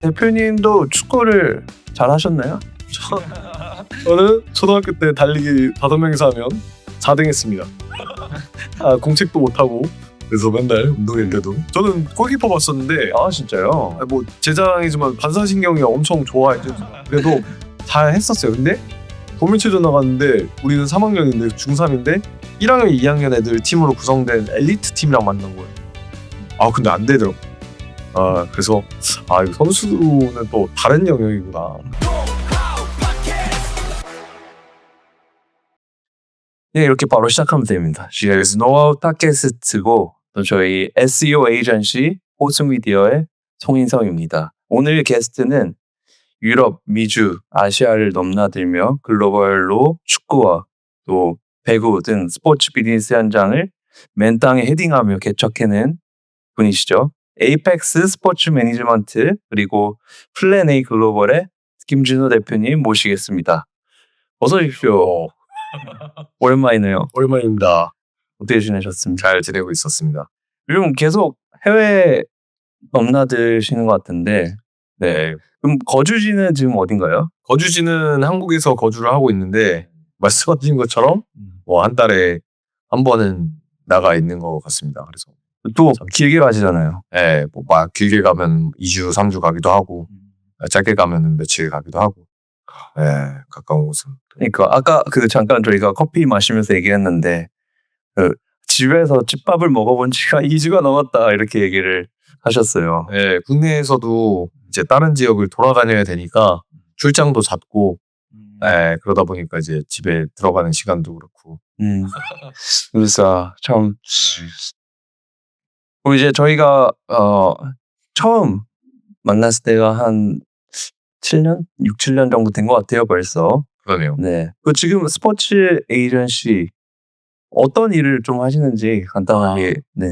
대표님도 축구를 잘 하셨나요? 저는 초등학교 때 달리기 5명이서 하면 4등 했습니다. 공책도 못하고 그래서 맨날 운동할 때도 저는 골키퍼 봤었는데 아 진짜요? 뭐 제 자랑이지만 반사신경이 엄청 좋아했죠. 그래도 잘 했었어요. 근데 도민체전 나갔는데 우리는 3학년인데 중3인데 1학년, 2학년 애들 팀으로 구성된 엘리트 팀이랑 만난 거예요. 근데 안 되더라고. 그래서 이거 선수는 또 다른 영역이구나. 네, 이렇게 바로 시작하면 됩니다. GX 노하우 팟캐스트고 또 저희 SEO 에이전시 호스미디어의 송인성입니다. 오늘 게스트는 유럽, 미주, 아시아를 넘나들며 글로벌로 축구와 또 배구 등 스포츠 비즈니스 현장을 맨땅에 헤딩하며 개척해낸 분이시죠. 에이펙스 스포츠 매니지먼트 그리고 플랜 A 글로벌의 김준호 대표님 모시겠습니다. 어서 오십시오. 오랜만이네요. 오랜만입니다. 어떻게 지내셨습니까? 잘 지내고 있었습니다. 요즘 계속 해외 넘나드시는 것 같은데, 네. 그럼 거주지는 지금 어딘가요? 거주지는 한국에서 거주를 하고 있는데 말씀하신 것처럼 뭐 한 달에 한 번은 나가 있는 것 같습니다. 그래서 또 길게 가시잖아요. 뭐 막 길게 가면 2주, 3주 가기도 하고 짧게 가면 며칠 가기도 하고 가까운 곳은. 그러니까 아까 잠깐 저희가 커피 마시면서 얘기했는데 집에서 집밥을 먹어본 지가 2주가 넘었다 이렇게 얘기를 하셨어요. 국내에서도 이제 다른 지역을 돌아다녀야 되니까 출장도 잦고 그러다 보니까 이제 집에 들어가는 시간도 그렇고. 그래서 참 이제 저희가 처음 만났을 때가 한 7년? 6, 7년 정도 된 것 같아요 벌써. 그러네요. 네. 지금 스포츠 에이전시 어떤 일을 좀 하시는지 간단하게. 네.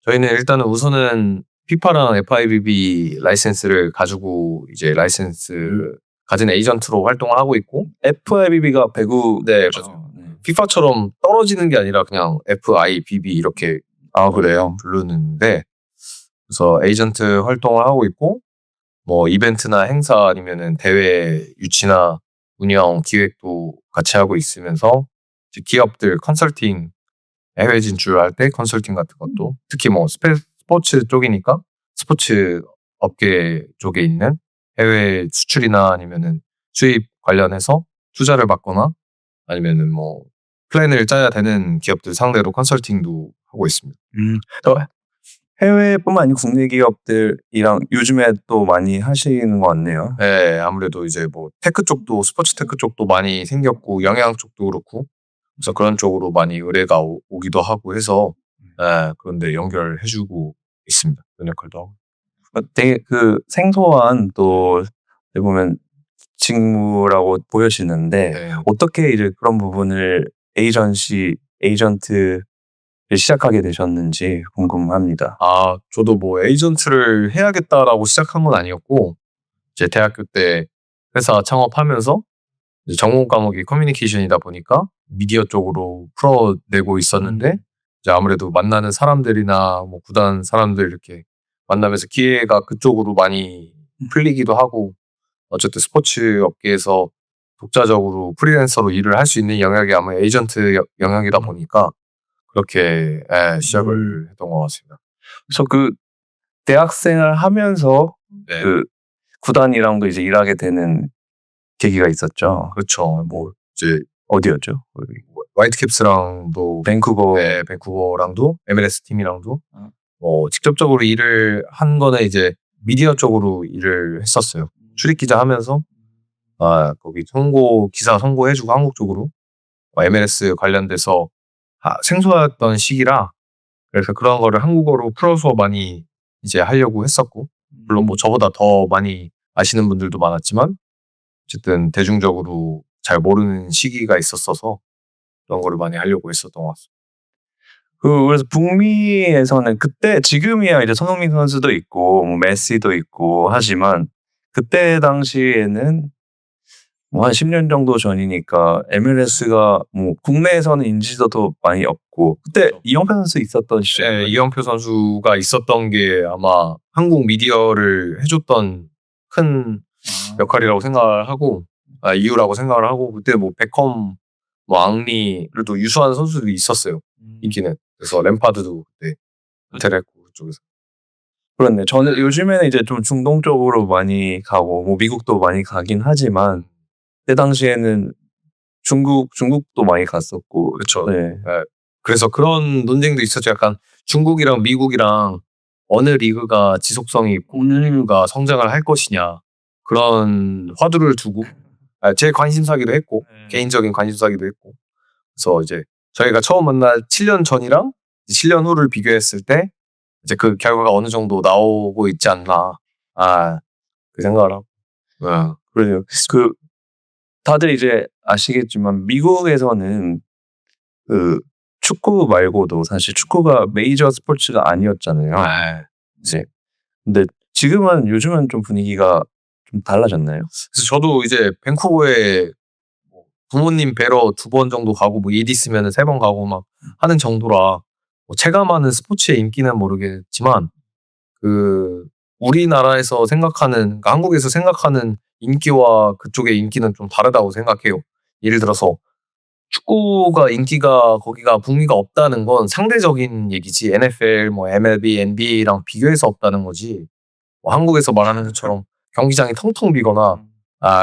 저희는 일단은 우선은 피파랑 FIVB 라이센스를 가지고 이제 라이센스 가진 에이전트로 활동을 하고 있고. FIVB가 배구. 네, 맞아요. 피파처럼 떨어지는 게 아니라 그냥 FIVB 이렇게 그래요? 부르는데, 그래서 에이전트 활동을 하고 있고 뭐 이벤트나 행사 아니면은 대회 유치나 운영 기획도 같이 하고 있으면서 기업들 컨설팅, 해외 진출할 때 컨설팅 같은 것도, 특히 뭐 스포츠 쪽이니까 스포츠 업계 쪽에 있는 해외 수출이나 아니면은 수입 관련해서 투자를 받거나 아니면은 뭐 플랜을 짜야 되는 기업들 상대로 컨설팅도 하고 있습니다. 해외뿐만 아니고 국내 기업들이랑 요즘에 또 많이 하시는 것 같네요. 네, 아무래도 이제 뭐 테크 쪽도, 스포츠 테크 쪽도 많이 생겼고 영양 쪽도 그렇고, 그래서 그런 쪽으로 많이 의뢰가 오기도 하고 해서 그런데 연결해주고 있습니다. 그런 역할도 하고. 되게 생소한 또 보면 직무라고 보여지는데 어떻게 이제 그런 부분을 에이전트를 시작하게 되셨는지 궁금합니다. 저도 뭐 에이전트를 해야겠다라고 시작한 건 아니었고, 제 대학교 때 회사 창업하면서 이제 전공 과목이 커뮤니케이션이다 보니까 미디어 쪽으로 풀어내고 있었는데, 이제 아무래도 만나는 사람들이나 뭐 구단 사람들 이렇게 만나면서 기회가 그쪽으로 많이 풀리기도 하고, 어쨌든 스포츠 업계에서 독자적으로 프리랜서로 일을 할 수 있는 영역이 아마 에이전트 영역이다 보니까 그렇게 시작을 했던 것 같습니다. 그래서 대학생을 하면서 네. 구단이랑도 이제 일하게 되는 계기가 있었죠. 그렇죠. 뭐 이제 어디였죠? 화이트캡스랑도 밴쿠버랑도 MLS 팀이랑도 뭐 직접적으로 일을 한 거는 이제 미디어 쪽으로 일을 했었어요. 출입 기자 하면서 거기 기사 송고해주고 한국 쪽으로 MLS 관련돼서 생소했던 시기라, 그래서 그런 거를 한국어로 풀어서 많이 이제 하려고 했었고, 물론 뭐 저보다 더 많이 아시는 분들도 많았지만 어쨌든 대중적으로 잘 모르는 시기가 있었어서 그런 거를 많이 하려고 했었던 것 같습니다. 그래서 북미에서는 지금이야 이제 손흥민 선수도 있고 뭐 메시도 있고 하지만 그때 당시에는 뭐 한 10년 정도 전이니까 MLS가 뭐 국내에서는 인지도도 많이 없고, 그때 이영표 선수 있었던 시절. 이영표 선수가 있었던 게 아마 한국 미디어를 해줬던 큰 역할이라고 생각을 하고 이유라고 생각을 하고 그때 뭐 베컴, 뭐 앙리 그래도 유수한 선수들이 있었어요. 인기는. 그래서 램파드도 그때 은퇴를 했고 그쪽에서. 그렇네. 저는 요즘에는 이제 좀 중동 쪽으로 많이 가고 뭐 미국도 많이 가긴 하지만 그때 당시에는 중국도 많이 갔었고. 그렇죠. 네. 그래서 그런 논쟁도 있었죠. 약간 중국이랑 미국이랑 어느 리그가 지속성이 있고 어느 리그가 성장을 할 것이냐 그런 화두를 두고 제 관심사기도 했고 개인적인 관심사기도 했고 그래서 이제 저희가 처음 만난 7년 전이랑 7년 후를 비교했을 때 이제 그 결과가 어느 정도 나오고 있지 않나 그 생각을 하고 그래요. 다들 이제 아시겠지만 미국에서는 그 축구 말고도 사실 축구가 메이저 스포츠가 아니었잖아요. 이제 근데 요즘은 좀 분위기가 좀 달라졌나요? 그래서 저도 이제 밴쿠버에 부모님 뵈러 2번 정도 가고 뭐 일 있으면 3번 가고 막 하는 정도라 뭐 체감하는 스포츠의 인기는 모르겠지만 그 우리나라에서 생각하는 그러니까 한국에서 생각하는 인기와 그쪽의 인기는 좀 다르다고 생각해요. 예를 들어서 축구가 인기가 거기가 북미가 없다는 건 상대적인 얘기지 NFL, 뭐 MLB, NBA랑 비교해서 없다는 거지. 뭐 한국에서 말하는 것처럼 경기장이 텅텅 비거나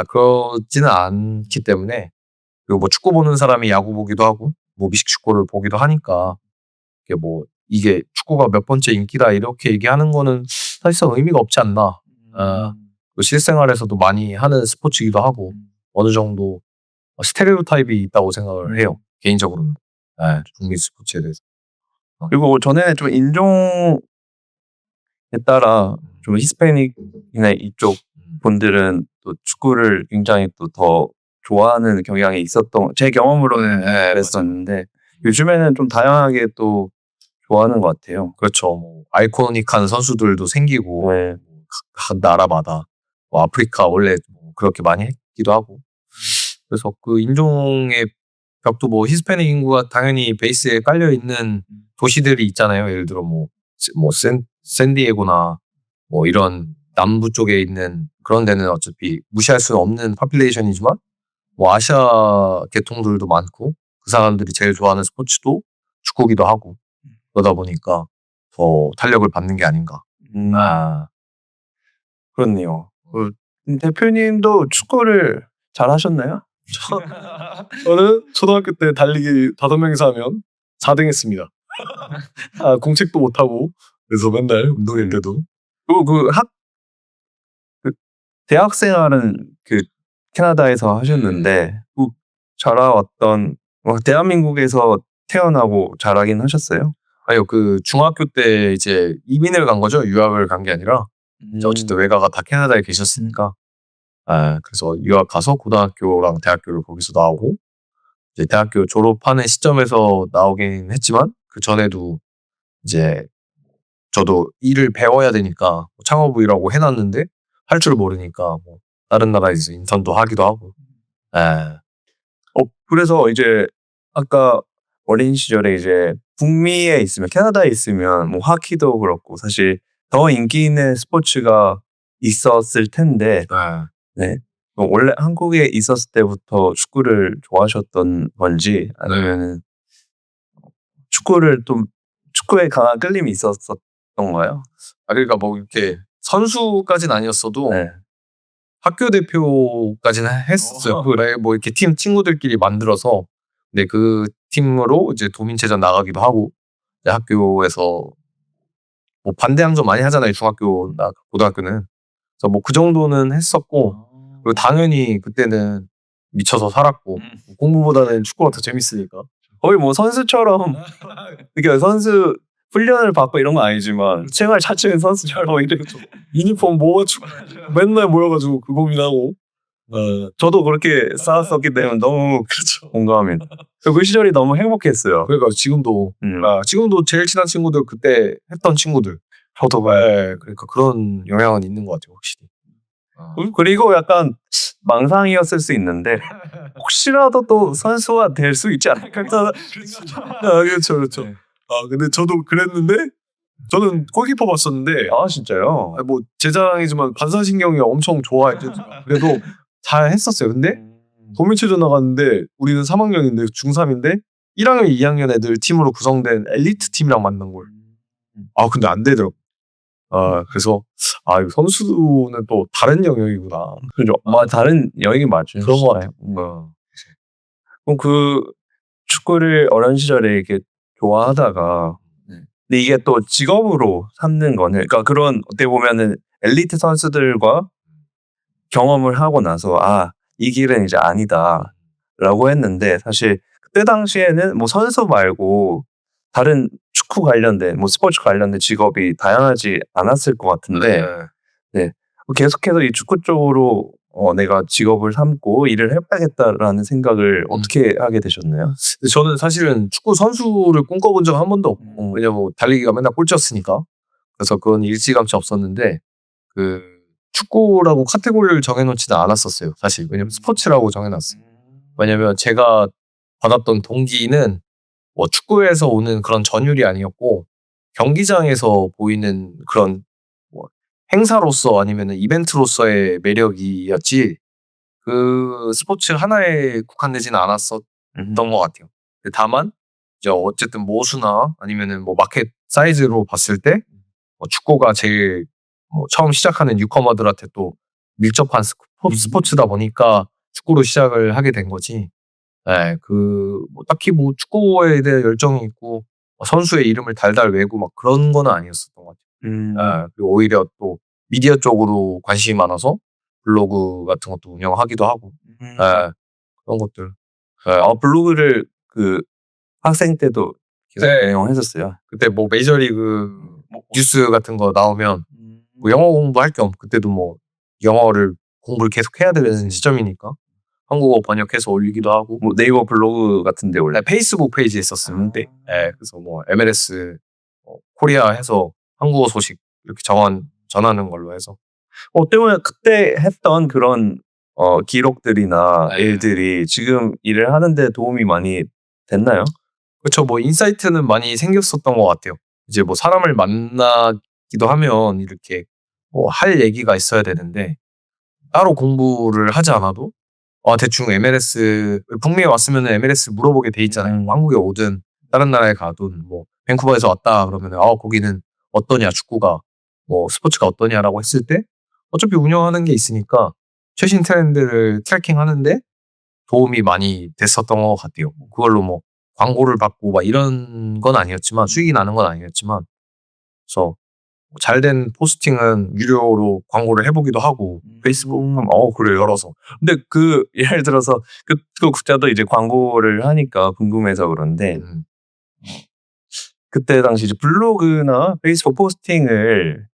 그러지는 않기 때문에 그리고 뭐 축구 보는 사람이 야구 보기도 하고 뭐 미식 축구를 보기도 하니까 이게 축구가 몇 번째 인기다 이렇게 얘기하는 거는 사실상 의미가 없지 않나. 실생활에서도 많이 하는 스포츠이기도 하고 어느 정도 스테레오 타입이 있다고 생각을 해요. 개인적으로는. 북미 스포츠에 대해서. 그리고 전에는 좀 인종에 따라 좀 히스패닉이나 이쪽 분들은 또 축구를 굉장히 또 더 좋아하는 경향이 있었던 제 경험으로는 그랬었는데 요즘에는 좀 다양하게 또 좋아하는 것 같아요. 그렇죠. 뭐 아이코닉한 선수들도 생기고 각 나라마다 뭐 아프리카 원래 뭐 그렇게 많이 했기도 하고 그래서 그 인종의 벽도 뭐 히스패닉 인구가 당연히 베이스에 깔려 있는 도시들이 있잖아요. 예를 들어 뭐 샌디에고나 뭐 이런 남부 쪽에 있는 그런 데는 어차피 무시할 수 없는 파퓰레이션이지만 뭐 아시아 계통들도 많고 그 사람들이 제일 좋아하는 스포츠도 축구기도 하고 그러다 보니까 더 탄력을 받는 게 아닌가. 그렇네요. 대표님도 축구를 잘 하셨나요? 저는 초등학교 때 달리기 5명이서 하면 4등 했습니다. 공책도 못하고 그래서 맨날 운동회 때도 그리고 대학 생활은 캐나다에서 하셨는데 자라왔던 대한민국에서 태어나고 자라긴 하셨어요? 아니요, 중학교 때 이제 이민을 간 거죠. 유학을 간 게 아니라 어쨌든 외가가 다 캐나다에 계셨으니까 그래서 유학 가서 고등학교랑 대학교를 거기서 나오고 이제 대학교 졸업하는 시점에서 나오긴 했지만 그 전에도 이제 저도 일을 배워야 되니까 창업이라고 해놨는데 할 줄 모르니까 뭐 다른 나라에서 인턴도 하기도 하고. 그래서 이제 아까 어린 시절에 이제 북미에 있으면 캐나다에 있으면 뭐 하키도 그렇고 사실 더 인기 있는 스포츠가 있었을 텐데 원래 한국에 있었을 때부터 축구를 좋아하셨던 건지 아니면 축구에 강한 끌림이 있었던 거예요? 그러니까 뭐 이렇게 선수까지는 아니었어도 학교 대표까지는 했었어요. 그래 뭐 이렇게 팀 친구들끼리 만들어서 근데 그 팀으로 이제 도민체전 나가기도 하고 이제 학교에서 뭐 반대항전 많이 하잖아요. 중학교나 고등학교는. 그래서 뭐 그 정도는 했었고 그리고 당연히 그때는 미쳐서 살았고 공부보다는 축구가 더 재밌으니까 거의 뭐 선수처럼 그러니까 선수 훈련을 받고 이런 건 아니지만 생활 자체는 선수처럼 이렇게 유니폼 모아주고 맨날 모여가지고 그 고민하고 저도 그렇게 쌓았었기 때문에 너무 공감합니다. 그 시절이 너무 행복했어요. 그러니까 지금도 제일 친한 친구들 그때 했던 친구들 저도 그러니까 그런 영향은 있는 것 같아요 확실히. 그리고 약간 망상이었을 수 있는데 혹시라도 또 선수가 될 수 있지 않을까. 그렇죠. 근데 저도 그랬는데 저는 골키퍼 봤었는데 아 진짜요? 뭐 제 자랑이지만 반사신경이 엄청 좋아했죠. 그래도 잘 했었어요. 근데 도민체전 나갔는데 우리는 3학년인데 중3인데 1학년, 2학년 애들 팀으로 구성된 엘리트 팀이랑 만난 거예요. 근데 안 되더라고. 그래서 이거 선수는 또 다른 영역이구나. 그죠. 다른 영역이 맞죠. 그런 거 같아요. 그럼 그 축구를 어린 시절에 이렇게 좋아하다가 근데 이게 또 직업으로 삼는 거는 그러니까 그런 어떻게 보면은 엘리트 선수들과 경험을 하고 나서 이 길은 이제 아니다라고 했는데 사실 그때 당시에는 뭐 선수 말고 다른 축구 관련된 뭐 스포츠 관련된 직업이 다양하지 않았을 것 같은데 네. 계속해서 이 축구 쪽으로 내가 직업을 삼고 일을 해봐야겠다라는 생각을 어떻게 하게 되셨나요? 근데 저는 사실은 축구 선수를 꿈꿔본 적 한 번도 없고 왜냐면 달리기가 맨날 꼴찌였으니까 그래서 그건 일찌감치 없었는데 그 축구라고 카테고리를 정해놓지는 않았었어요. 사실 왜냐면 스포츠라고 정해놨어요. 왜냐면 제가 받았던 동기는 뭐 축구에서 오는 그런 전율이 아니었고 경기장에서 보이는 그런 뭐 행사로서 아니면 이벤트로서의 매력이었지 그 스포츠 하나에 국한되지는 않았었던 것 같아요. 다만 이제 어쨌든 모수나 아니면은 뭐 마켓 사이즈로 봤을 때 축구가 제일 처음 시작하는 뉴커머들한테 또 밀접한 스포츠다 보니까 축구로 시작을 하게 된 거지. 네, 딱히 뭐 축구에 대해 열정이 있고 선수의 이름을 달달 외우고 막 그런 거는 아니었었던 것 같아요. 그리고 오히려 또 미디어 쪽으로 관심이 많아서 블로그 같은 것도 운영하기도 하고 그런 것들. 블로그를 그 학생 때도 계속 운영했었어요. 그때 뭐 메이저리그 뉴스 같은 거 나오면 뭐 영어 공부할 겸 그때도 뭐 영어를 공부를 계속 해야 되는 시점이니까 한국어 번역해서 올리기도 하고 뭐 네이버 블로그 같은데 원래 페이스북 페이지에 썼었는데 그래서 뭐 MLS 코리아 해서 한국어 소식 이렇게 전하는 걸로 해서 때문에 그때 했던 그런 기록들이나 일들이 지금 일을 하는데 도움이 많이 됐나요? 그렇죠. 뭐 인사이트는 많이 생겼었던 것 같아요. 이제 뭐 사람을 만나기도 하면 이렇게 뭐 할 얘기가 있어야 되는데 따로 공부를 하지 않아도 대충 MLS 북미에 왔으면 MLS 물어보게 돼 있잖아요. 뭐 한국에 오든 다른 나라에 가든 뭐 밴쿠버에서 왔다 그러면 거기는 어떠냐 축구가 뭐 스포츠가 어떠냐라고 했을 때 어차피 운영하는 게 있으니까 최신 트렌드를 트래킹하는데 도움이 많이 됐었던 것 같아요. 그걸로 뭐 광고를 받고 막 이런 건 아니었지만 수익이 나는 건 아니었지만 그래서 잘된 포스팅은 유료로 광고를 해보기도 하고 페이스북 그래요. 열어서 근데 예를 들어서 그 국자도 이제 광고를 하니까 궁금해서 그런데 그때 당시 이제 블로그나 페이스북 포스팅을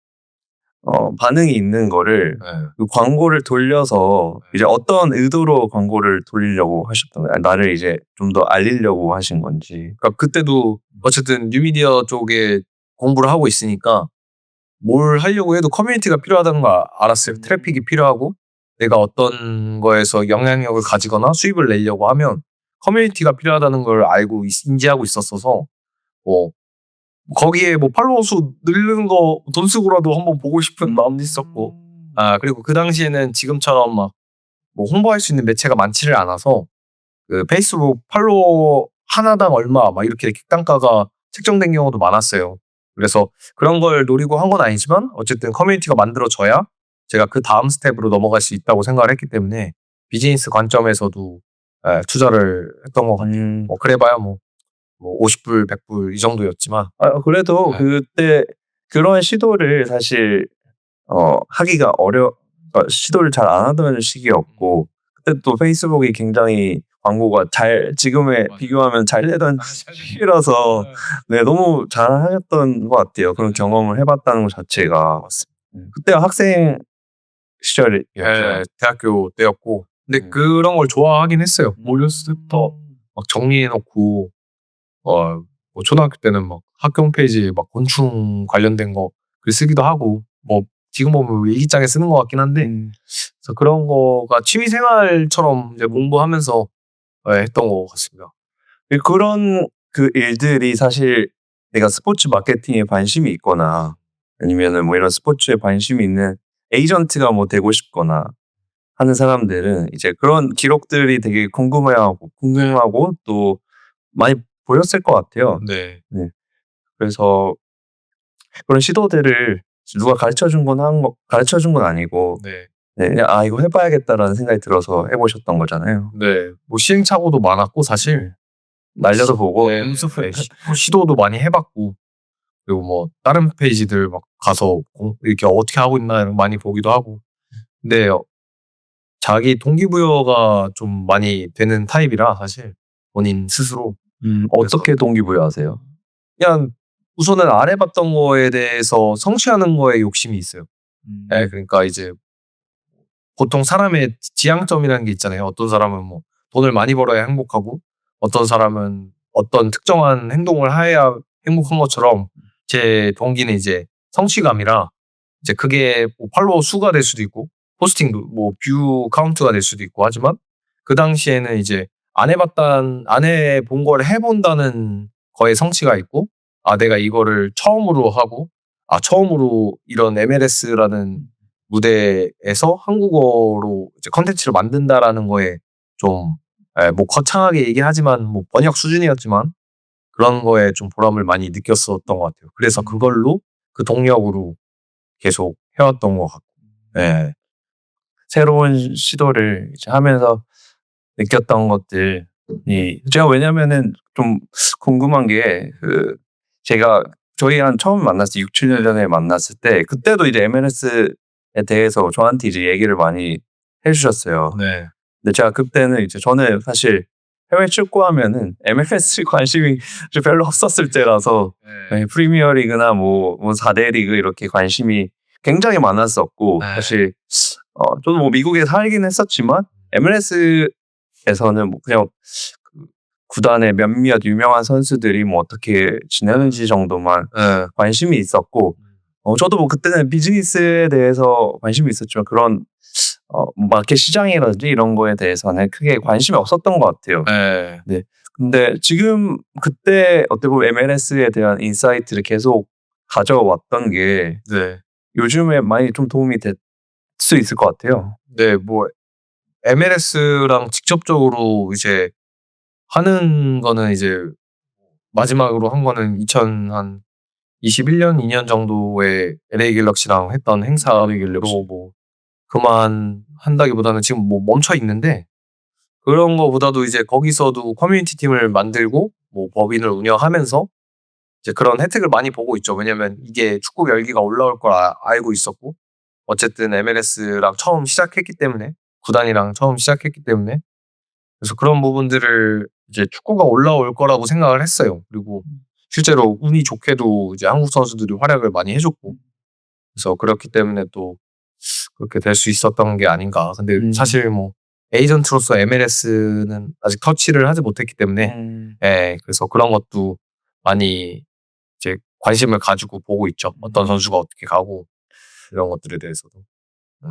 반응이 있는 거를 그 광고를 돌려서 이제 어떤 의도로 광고를 돌리려고 하셨던 거예요? 나를 이제 좀 더 알리려고 하신 건지. 그러니까 그때도 어쨌든 뉴미디어 쪽에 공부를 하고 있으니까 뭘 하려고 해도 커뮤니티가 필요하다는 걸 알았어요. 트래픽이 필요하고 내가 어떤 거에서 영향력을 가지거나 수입을 내려고 하면 커뮤니티가 필요하다는 걸 알고 인지하고 있었어서 거기에 뭐 팔로워 수 늘리는 거 돈 쓰고라도 한번 보고 싶은 마음도 있었고 그리고 그 당시에는 지금처럼 막 뭐 홍보할 수 있는 매체가 많지를 않아서 그 페이스북 팔로워 하나당 얼마 막 이렇게 객단가가 책정된 경우도 많았어요. 그래서 그런 걸 노리고 한 건 아니지만 어쨌든 커뮤니티가 만들어져야 제가 그 다음 스텝으로 넘어갈 수 있다고 생각을 했기 때문에 비즈니스 관점에서도 투자를 했던 것 같아요. 그래봐야 뭐 50불, 100불 이 정도였지만 그래도 그때 그런 시도를 사실 하기가 시도를 잘 안 하던 시기였고 그때 또 페이스북이 굉장히 광고가 지금에 비교하면 잘 되던 시기라서 너무 잘하셨던 것 같아요. 그런 경험을 해봤다는 것 자체가. 그때 학생 시절이었죠. 대학교 때였고 근데 그런 걸 좋아하긴 했어요. 어렸을 때부터 막 정리해놓고 뭐 초등학교 때는 막 학교 홈페이지에 막 곤충 관련된 거 글 쓰기도 하고 뭐 지금 보면 일기장에 쓰는 것 같긴 한데 그래서 그런 거가 취미생활처럼 이제 공부하면서 했던 것 같습니다. 그런 일들이 사실 내가 스포츠 마케팅에 관심이 있거나 아니면은 뭐 이런 스포츠에 관심이 있는 에이전트가 뭐 되고 싶거나 하는 사람들은 이제 그런 기록들이 되게 궁금하고 또 많이 보였을 것 같아요. 네. 네. 그래서 그런 시도들을 누가 가르쳐 준 건 아니고 네. 네, 그냥 '아 이거 해 봐야겠다.'라는 생각이 들어서 해 보셨던 거잖아요. 네. 뭐 시행착오도 많았고 사실 날려도 보고 네. 시도도 많이 해 봤고 그리고 뭐 다른 페이지들 막 가서 이렇게 어떻게 하고 있나 이런 거 많이 보기도 하고. 근데 자기 동기부여가 좀 많이 되는 타입이라 사실 본인 스스로. 어떻게 동기부여하세요? 그냥 우선은 안 해 봤던 거에 대해서 성취하는 거에 욕심이 있어요. 예, 그러니까 이제 보통 사람의 지향점이라는 게 있잖아요. 어떤 사람은 뭐 돈을 많이 벌어야 행복하고 어떤 사람은 어떤 특정한 행동을 해야 행복한 것처럼 제 동기는 이제 성취감이라 이제 그게 뭐 팔로워 수가 될 수도 있고 포스팅 뭐 뷰 카운트가 될 수도 있고 하지만 그 당시에는 이제 안 해본 걸 해본다는 거에 성취가 있고 아 내가 이거를 처음으로 하고 아 처음으로 이런 MLS라는 무대에서 한국어로 이제 컨텐츠를 만든다라는 거에 좀, 뭐 거창하게 얘기하지만 뭐 번역 수준이었지만 그런 거에 좀 보람을 많이 느꼈었던 것 같아요. 그래서 그걸로 그 동력으로 계속 해왔던 것 같고. 예. 새로운 시도를 이제 하면서 느꼈던 것들이 제가 왜냐면은 좀 궁금한 게 제가 저희 한 처음 만났을 때 6-7년 전에 만났을 때 그때도 이제 MLS에 대해서 저한테 이제 얘기를 많이 해 주셨어요. 네. 근데 제가 그때는 이제 저는 사실 해외 축구하면은 MLS 관심이 별로 없었을 때라서 네, 프리미어 리그나 뭐 4대 리그 이렇게 관심이 굉장히 많았었고 네. 사실 저도 뭐 미국에 살긴 했었지만 MLS에서는 뭐 그냥 그 구단의 몇몇 유명한 선수들이 뭐 어떻게 지내는지 정도만 네. 관심이 있었고 저도 뭐 그때는 비즈니스에 대해서 관심이 있었지만 그런 마켓 시장이라든지 이런 거에 대해서는 크게 관심이 없었던 것 같아요. 네. 네. 근데 지금 그때 어떻게 보면 MLS에 대한 인사이트를 계속 가져왔던 게 네. 요즘에 많이 좀 도움이 될 수 있을 것 같아요. 네. 뭐 MLS랑 직접적으로 이제 하는 거는 이제 마지막으로 한 거는 2021년, 2년 정도에 LA 갤럭시랑 했던 행사로 뭐 그만한다기보다는 지금 뭐 멈춰 있는데 그런 거보다도 이제 거기서도 커뮤니티 팀을 만들고 뭐 법인을 운영하면서 이제 그런 혜택을 많이 보고 있죠. 왜냐면 이게 축구 열기가 올라올 걸 알고 있었고 어쨌든 MLS랑 처음 시작했기 때문에 구단이랑 처음 시작했기 때문에 그래서 그런 부분들을 이제 축구가 올라올 거라고 생각을 했어요. 그리고 실제로 운이 좋게도 이제 한국 선수들이 활약을 많이 해줬고 그래서 그렇기 때문에 또 그렇게 될 수 있었던 게 아닌가. 근데 사실 뭐 에이전트로서 MLS는 아직 터치를 하지 못했기 때문에 그래서 그런 것도 많이 이제 관심을 가지고 보고 있죠. 어떤 선수가 어떻게 가고 이런 것들에 대해서도.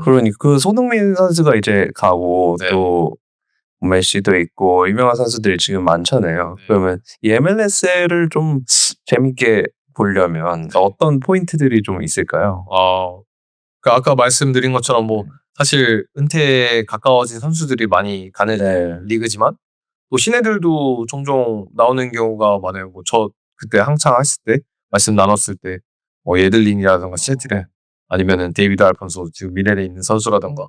그러니 그 손흥민 선수가 이제 가고 네. 또 메시도 있고 유명한 선수들이 지금 많잖아요. 네. 그러면 이 MLS를 좀 재밌게 보려면 어떤 포인트들이 좀 있을까요? 그러니까 아까 말씀드린 것처럼 뭐 사실 은퇴에 가까워진 선수들이 많이 가는 네. 리그지만 또 신예들도 종종 나오는 경우가 많아요. 뭐 저 그때 한창 했을 때 말씀 나눴을 때 뭐 예들린이라든가 시애틀에 아니면은 데이비드 알폰소 지금 미넨에 있는 선수라든가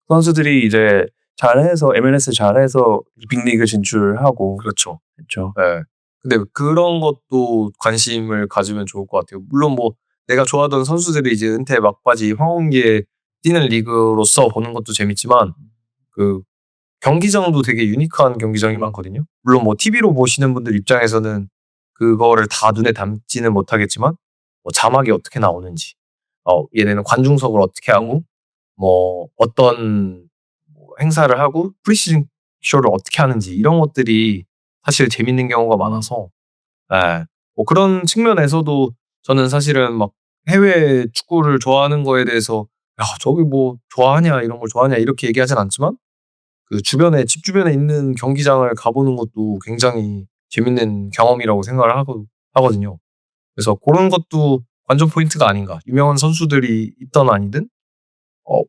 선수들이 이제 잘해서 MLS 잘해서 빅리그 진출하고 그렇죠. 그렇죠. 네. 근데 그런 것도 관심을 가지면 좋을 것 같아요. 물론 뭐 내가 좋아하던 선수들이 이제 은퇴 막바지 황혼기에 뛰는 리그로서 보는 것도 재밌지만 그 경기장도 되게 유니크한 경기장이 많거든요. 물론 뭐 TV로 보시는 분들 입장에서는 그거를 다 눈에 담지는 못하겠지만 뭐 자막이 어떻게 나오는지, 얘네는 관중석을 어떻게 하고, 뭐 어떤 뭐 행사를 하고 프리시즌 쇼를 어떻게 하는지 이런 것들이 사실 재밌는 경우가 많아서, 뭐 그런 측면에서도 저는 사실은 막 해외 축구를 좋아하는 거에 대해서 야 저기 뭐 좋아하냐 이런 걸 좋아하냐 이렇게 얘기하진 않지만 그 주변에 집 주변에 있는 경기장을 가보는 것도 굉장히 재밌는 경험이라고 생각을 하거든요. 그래서 그런 것도 관전 포인트가 아닌가. 유명한 선수들이 있던 아니든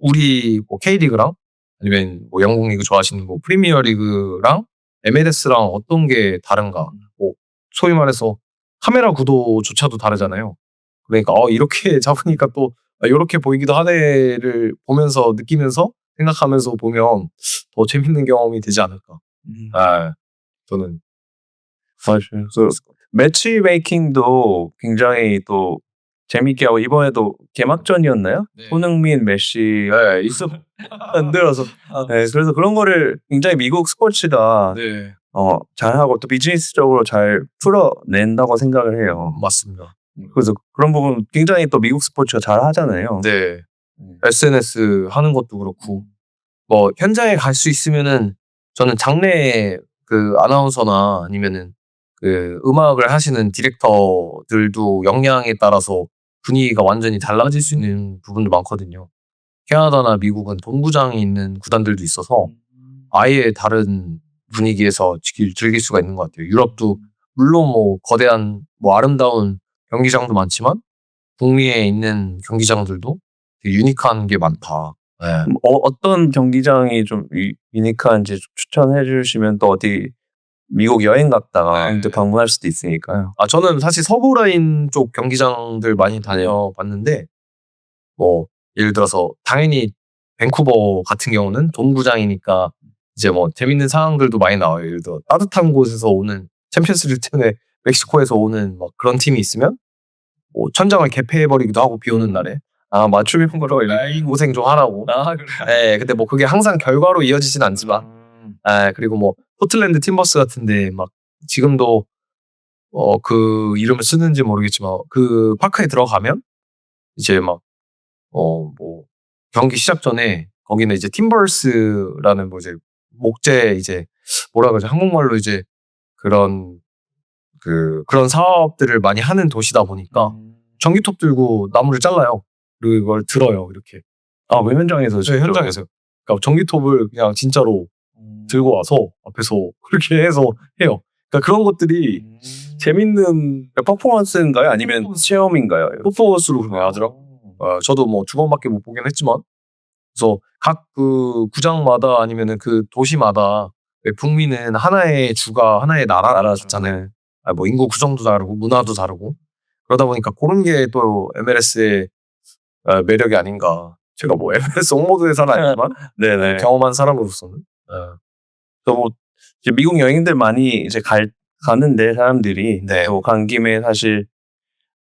우리 뭐 K리그랑 아니면 뭐 영국 리그 좋아하시는 뭐 프리미어 리그랑 MLS랑 어떤 게 다른가. 뭐 소위 말해서 카메라 구도조차도 다르잖아요. 그러니까 이렇게 잡으니까 또 이렇게 보이기도 하네를 보면서 느끼면서 생각하면서 보면 더 재밌는 경험이 되지 않을까. 저는 맞아요. 그 매치 메이킹도 굉장히 또 재밌게 하고 이번에도 개막전이었나요? 네. 손흥민, 메시 있어. 만들어서 네, 그래서 그런 거를 굉장히 미국 스포츠가 네. 잘하고 또 비즈니스적으로 잘 풀어낸다고 생각을 해요. 맞습니다. 그래서 그런 부분 굉장히 또 미국 스포츠가 잘 하잖아요. 네. SNS 하는 것도 그렇고 뭐 현장에 갈 수 있으면은 저는 장내 그 아나운서나 아니면은 그 음악을 하시는 디렉터들도 역량에 따라서 분위기가 완전히 달라질 수 있는 부분도 많거든요. 캐나다나 미국은 본부장이 있는 구단들도 있어서 아예 다른 분위기에서 즐길 수가 있는 것 같아요. 유럽도 물론 뭐 거대한 뭐 아름다운 경기장도 많지만 북미에 있는 경기장들도 되게 유니크한 게 많다. 네. 어떤 경기장이 좀 유니크한지 추천해 주시면 또 어디 미국 여행 갔다가 또 방문할 수도 있으니까요. 저는 사실 서부 라인 쪽 경기장들 많이 다녀봤는데 뭐 예를 들어서 당연히 밴쿠버 같은 경우는 동구장이니까 이제 뭐 재밌는 상황들도 많이 나와요. 예를 들어 따뜻한 곳에서 오는 챔피언스리그 때문에 멕시코에서 오는 막 그런 팀이 있으면 뭐 천장을 개폐해버리기도 하고 비 오는 날에 맞춤형으로 이렇게 고생 좀 하라고. 그래. 네, 근데 뭐 그게 항상 결과로 이어지진 않지만 그리고 뭐 포틀랜드 팀버스 같은데 막 지금도 그 이름을 쓰는지 모르겠지만 그 파크에 들어가면 이제 막 뭐 경기 시작 전에 거기는 이제 팀버스라는 뭐 이제 목재 이제 뭐라 그러지 한국말로 이제 그런 그런 사업들을 많이 하는 도시다 보니까 전기톱 들고 나무를 잘라요. 그리고 이걸 들어요 이렇게. 왜 현장에서? 네, 현장에서요. 그러니까 전기톱을 그냥 진짜로 들고 와서 앞에서 그렇게 해서 해요. 그러니까 그런 것들이 재밌는 퍼포먼스인가요? 아니면 체험인가요? 퍼포먼스로 그렇게 하더라고. 저도 뭐 2번밖에 못 보긴 했지만 그래서 각 그 구장마다 아니면은 그 도시마다 왜 북미는 하나의 주가 하나의 나라잖아요. 뭐 인구 구성도 다르고 문화도 다르고 그러다 보니까 그런 게 또 MLS의 매력이 아닌가. 제가 뭐 MLS 홍보대사는 아니지만 네네. 경험한 사람으로서는. 또 뭐 이제 미국 여행들 많이 이제 가는데 사람들이 네. 또 간 김에 사실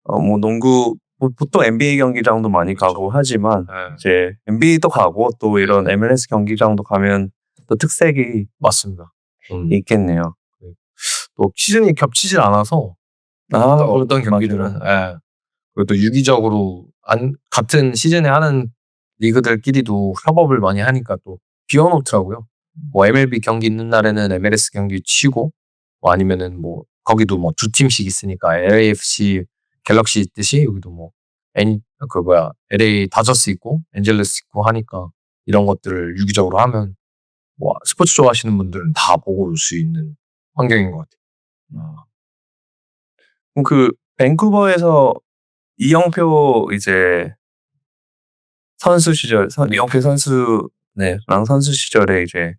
뭐 농구 보통 NBA 경기장도 많이 가고 하지만 이제 NBA도 가고 또 이런 MLS 경기장도 가면 또 특색이 맞습니다. 있겠네요. 또 시즌이 겹치질 않아서 어떤 경기들은 그리고 또 유기적으로 같은 시즌에 하는 리그들끼리도 협업을 많이 하니까 또 비워놓더라고요. 뭐 MLB 경기 있는 날에는 MLS 경기 치고 뭐 아니면은 뭐 거기도 뭐 두 팀씩 있으니까 LAFC 갤럭시 있듯이 여기도 뭐 LA 다저스 있고 엔젤레스 있고 하니까 이런 것들을 유기적으로 하면 뭐 스포츠 좋아하시는 분들은 다 보고 올 수 있는 환경인 것 같아요. 그럼 그 밴쿠버에서 이영표 이제 선수 시절 이영표 선수랑 선수 시절에 이제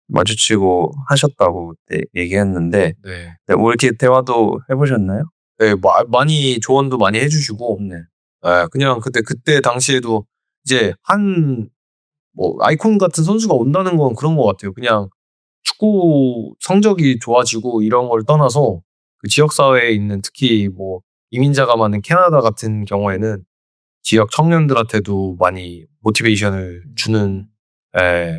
마주치고 하셨다고 얘기했는데 뭐 이렇게 대화도 해보셨나요? 네, 많이 조언도 많이 해주시고 그냥 그때 당시에도 이제 뭐 아이콘 같은 선수가 온다는 건 그런 것 같아요. 그냥 축구 성적이 좋아지고 이런 걸 떠나서 그 지역 사회에 있는 특히 뭐 이민자가 많은 캐나다 같은 경우에는 지역 청년들한테도 많이 모티베이션을 주는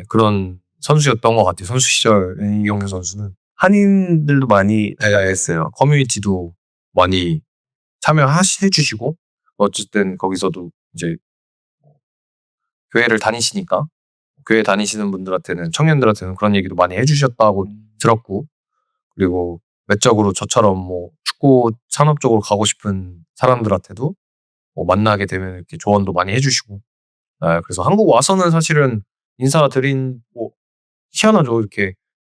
그런 선수였던 것 같아요. 선수 시절 이영표 선수는 한인들도 많이 했어요. 커뮤니티도 많이 참여해주시고 어쨌든 거기서도 이제 교회를 다니시니까 교회 다니시는 분들한테는 청년들한테는 그런 얘기도 많이 해주셨다고 들었고 그리고 외적으로 저처럼 뭐 축구 산업 쪽으로 가고 싶은 사람들한테도 뭐 만나게 되면 이렇게 조언도 많이 해주시고 그래서 한국 와서는 사실은 인사드린 뭐 희한하죠. 이렇게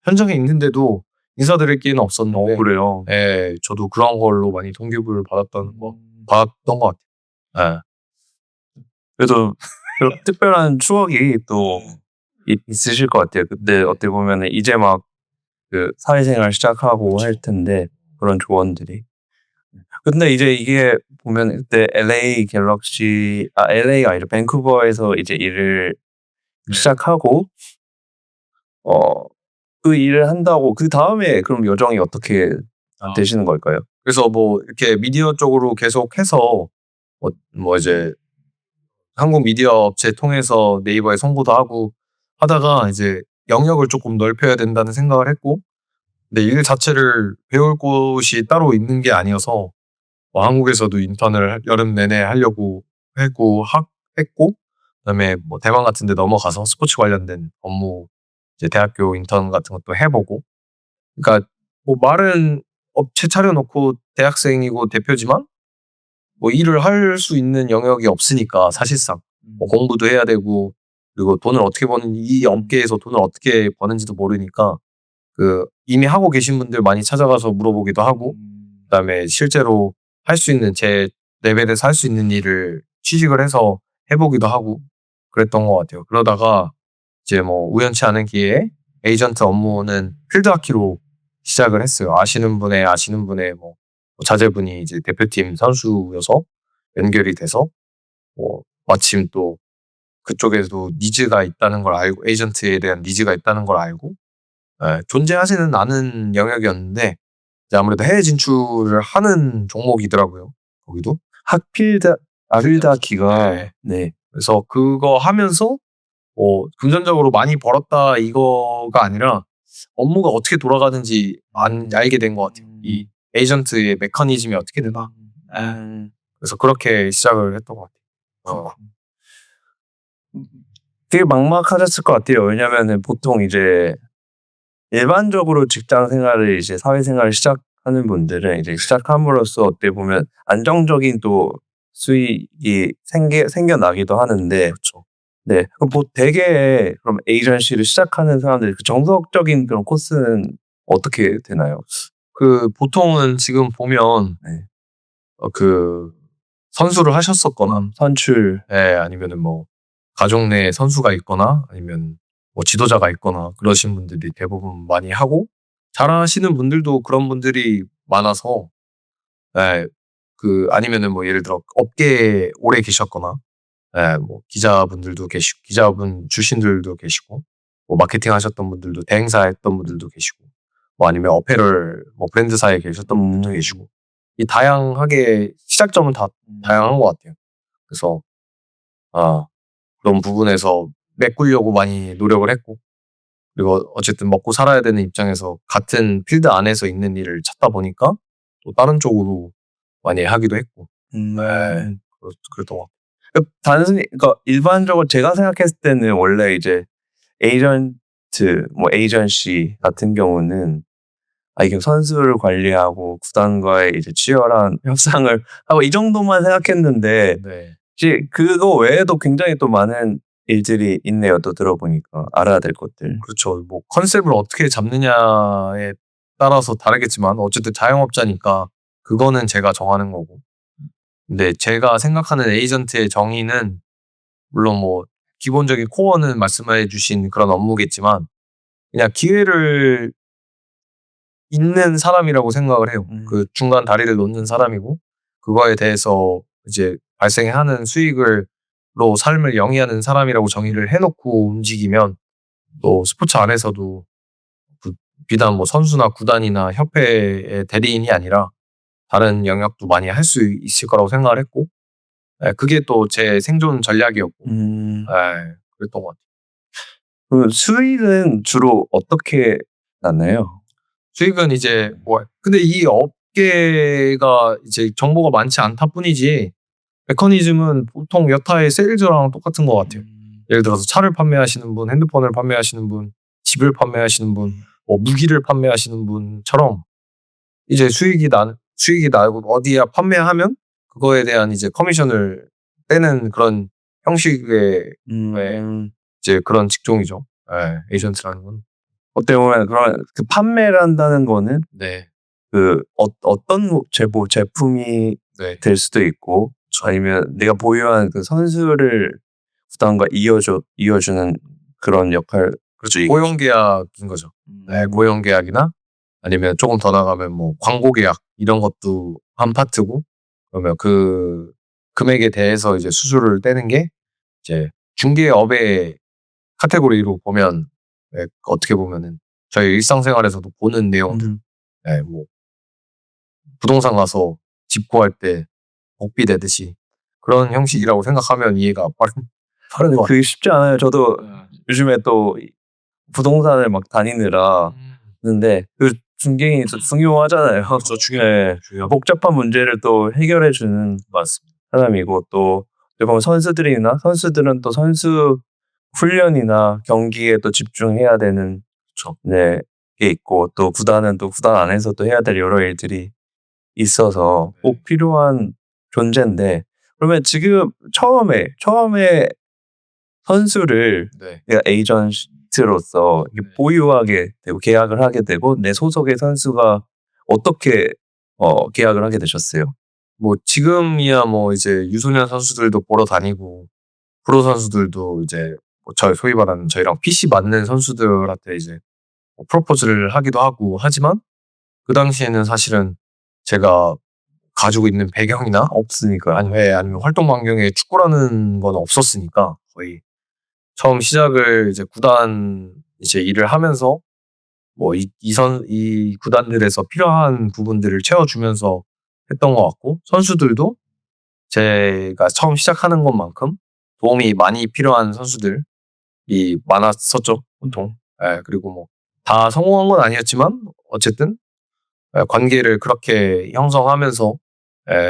현장에 있는데도 인사드릴 기회는 없었는데 그래요. 예, 저도 그런 걸로 많이 동기부여를 받았던 것 같아요. 예. 그래도 그런 특별한 추억이 또 있으실 것 같아요. 그때 어떻게 보면 이제 막 그 사회생활 시작하고 할 텐데 그런 조언들이. 근데 이제 이게 보면 그때 LA가 아니라 밴쿠버에서 이제 일을 시작하고 그 일을 한다고 그 다음에 그럼 여정이 어떻게 되시는 걸까요? 그래서 뭐 이렇게 미디어 쪽으로 계속 해서 뭐 이제 한국 미디어 업체 통해서 네이버에 송고도 하고 하다가 이제 영역을 조금 넓혀야 된다는 생각을 했고, 근데 일 자체를 배울 곳이 따로 있는 게 아니어서 뭐 한국에서도 인턴을 여름 내내 하려고 했고, 그다음에 뭐 대만 같은 데 넘어가서 스포츠 관련된 업무 이제 대학교 인턴 같은 것도 해보고, 그러니까 뭐 말은 업체 차려놓고 대학생이고 대표지만 뭐 일을 할 수 있는 영역이 없으니까 사실상 뭐 공부도 해야 되고, 그리고 돈을 어떻게 버는 이 업계에서 돈을 어떻게 버는지도 모르니까 그 이미 하고 계신 분들 많이 찾아가서 물어보기도 하고, 그다음에 실제로 할 수 있는 제 레벨에서 할 수 있는 일을 취직을 해서 해보기도 하고 그랬던 것 같아요. 그러다가 이제 뭐 우연치 않은 기회에 에이전트 업무는 필드하키로 시작을 했어요. 아시는 분의 뭐 자제분이 이제 대표팀 선수여서 연결이 돼서 뭐 마침 또 그쪽에도 니즈가 있다는 걸 알고, 에이전트에 대한 니즈가 있다는 걸 알고, 존재하지는 않은 영역이었는데 이제 아무래도 해외 진출을 하는 종목이더라고요. 거기도. 필드하키가 네. 네. 그래서 그거 하면서 뭐 금전적으로 많이 벌었다 이거가 아니라 업무가 어떻게 돌아가는지 알게 된 것 같아요. 이 에이전트의 메커니즘이 어떻게 되나. 그래서 그렇게 시작을 했던 것 같아요. 되게 막막하셨을 것 같아요. 왜냐면은 보통 이제 일반적으로 직장 생활을 이제 사회생활을 시작하는 분들은 이제 시작함으로써 어떻게 보면 안정적인 또 수익이 생겨나기도 하는데, 그렇죠. 네. 그럼 뭐 되게 그럼 에이전시를 시작하는 사람들 그 정석적인 그런 코스는 어떻게 되나요? 그 보통은 지금 보면 네. 그 선수를 하셨었거나 선출. 아니면은 뭐 가족 내에 선수가 있거나 아니면 뭐 지도자가 있거나 그러신 분들이 대부분 많이 하고, 잘하시는 분들도 그런 분들이 많아서 그 아니면은 뭐 예를 들어 업계에 오래 계셨거나 뭐 기자분 출신들도 계시고, 뭐 마케팅 하셨던 분들도, 대행사 했던 분들도 계시고, 뭐 아니면 어페럴 뭐 브랜드사에 계셨던 분들도 계시고, 이 다양하게 시작점은 다 다양한 것 같아요. 그래서 그런 부분에서 메꾸려고 많이 노력을 했고, 그리고 어쨌든 먹고 살아야 되는 입장에서 같은 필드 안에서 있는 일을 찾다 보니까 또 다른 쪽으로 많이 하기도 했고, 그랬던 것 같아요. 단순히 그러니까 일반적으로 제가 생각했을 때는 원래 이제 에이전트 뭐 에이전시 같은 경우는 이게 선수를 관리하고 구단과의 이제 치열한 협상을 하고 이 정도만 생각했는데 네. 이제 그거 외에도 굉장히 또 많은 일들이 있네요. 또 들어보니까 알아야 될 것들. 그렇죠. 뭐 컨셉을 어떻게 잡느냐에 따라서 다르겠지만 어쨌든 자영업자니까 그거는 제가 정하는 거고. 근데 제가 생각하는 에이전트의 정의는 물론 뭐 기본적인 코어는 말씀해 주신 그런 업무겠지만 그냥 기회를 잇는 사람이라고 생각을 해요. 그 중간 다리를 놓는 사람이고, 그거에 대해서 이제 발생하는 수익으로 삶을 영위하는 사람이라고 정의를 해놓고 움직이면, 또 스포츠 안에서도 비단 뭐 선수나 구단이나 협회의 대리인이 아니라 다른 영역도 많이 할 수 있을 거라고 생각을 했고, 그게 또 제 생존 전략이었고, 그랬던 것 같아요. 그 수익은 주로 어떻게 나나요? 수익은 이제 뭐 근데 이 업계가 이제 정보가 많지 않다 뿐이지 메커니즘은 보통 여타의 세일즈랑 똑같은 것 같아요. 예를 들어서 차를 판매하시는 분, 핸드폰을 판매하시는 분, 집을 판매하시는 분, 뭐 무기를 판매하시는 분처럼 이제 수익이 나고 어디야 판매하면 그거에 대한 이제 커미션을 떼는 그런 형식의 이제 그런 직종이죠. 에이전트라는 건. 어떻게 보면 그런 그 판매를 한다는 거는 네. 그 어떤 제품이 네. 될 수도 있고 아니면 내가 보유한 그 선수를 구단과 이어주는 그런 역할. 그렇죠. 고용 계약인 거죠. 네, 고용 계약이나 아니면 조금 더 나가면 뭐 광고 계약 이런 것도 한 파트고 그러면 그 금액에 대해서 이제 수수료를 떼는 게 이제 중개업의 카테고리로 보면 네, 어떻게 보면은 저희 일상생활에서도 보는 내용들 네, 뭐 부동산 가서 집 구할 때 복비 내듯이 그런 형식이라고 생각하면 이해가 빠른 것 같아요. 그게 쉽지 않아요. 저도 요즘에 또 부동산을 막 다니느라 하는데 그 중개인이 또 중요하잖아요. 그렇죠. 네. 복잡한 문제를 또 해결해 주는 맞습니다. 사람이고 또 보면 선수들은 또 선수 훈련이나 경기에 또 집중해야 되는 그렇죠. 네, 게 있고 또 구단은 또 구단 안에서 또 해야 될 여러 일들이 있어서 꼭 필요한 존재인데 그러면 지금 처음에 선수를 네. 내가 에이전트로서 이렇게 보유하게 되고 계약을 하게 되고 내 소속의 선수가 어떻게 계약을 하게 되셨어요? 뭐 지금이야 뭐 이제 유소년 선수들도 보러 다니고 프로 선수들도 이제 뭐 저희 소위 말하는 저희랑 PC 맞는 선수들한테 이제 뭐 프로포즈를 하기도 하고 하지만 그 당시에는 사실은 제가 가지고 있는 배경이나 없으니까. 아니면 활동 반경에 축구라는 건 없었으니까 거의 처음 시작을 이제 구단 이제 일을 하면서 뭐 이 구단들에서 필요한 부분들을 채워주면서 했던 것 같고 선수들도 제가 처음 시작하는 것만큼 도움이 많이 필요한 선수들이 많았었죠 보통. 예, 그리고 뭐 다 성공한 건 아니었지만 어쨌든 관계를 그렇게 형성하면서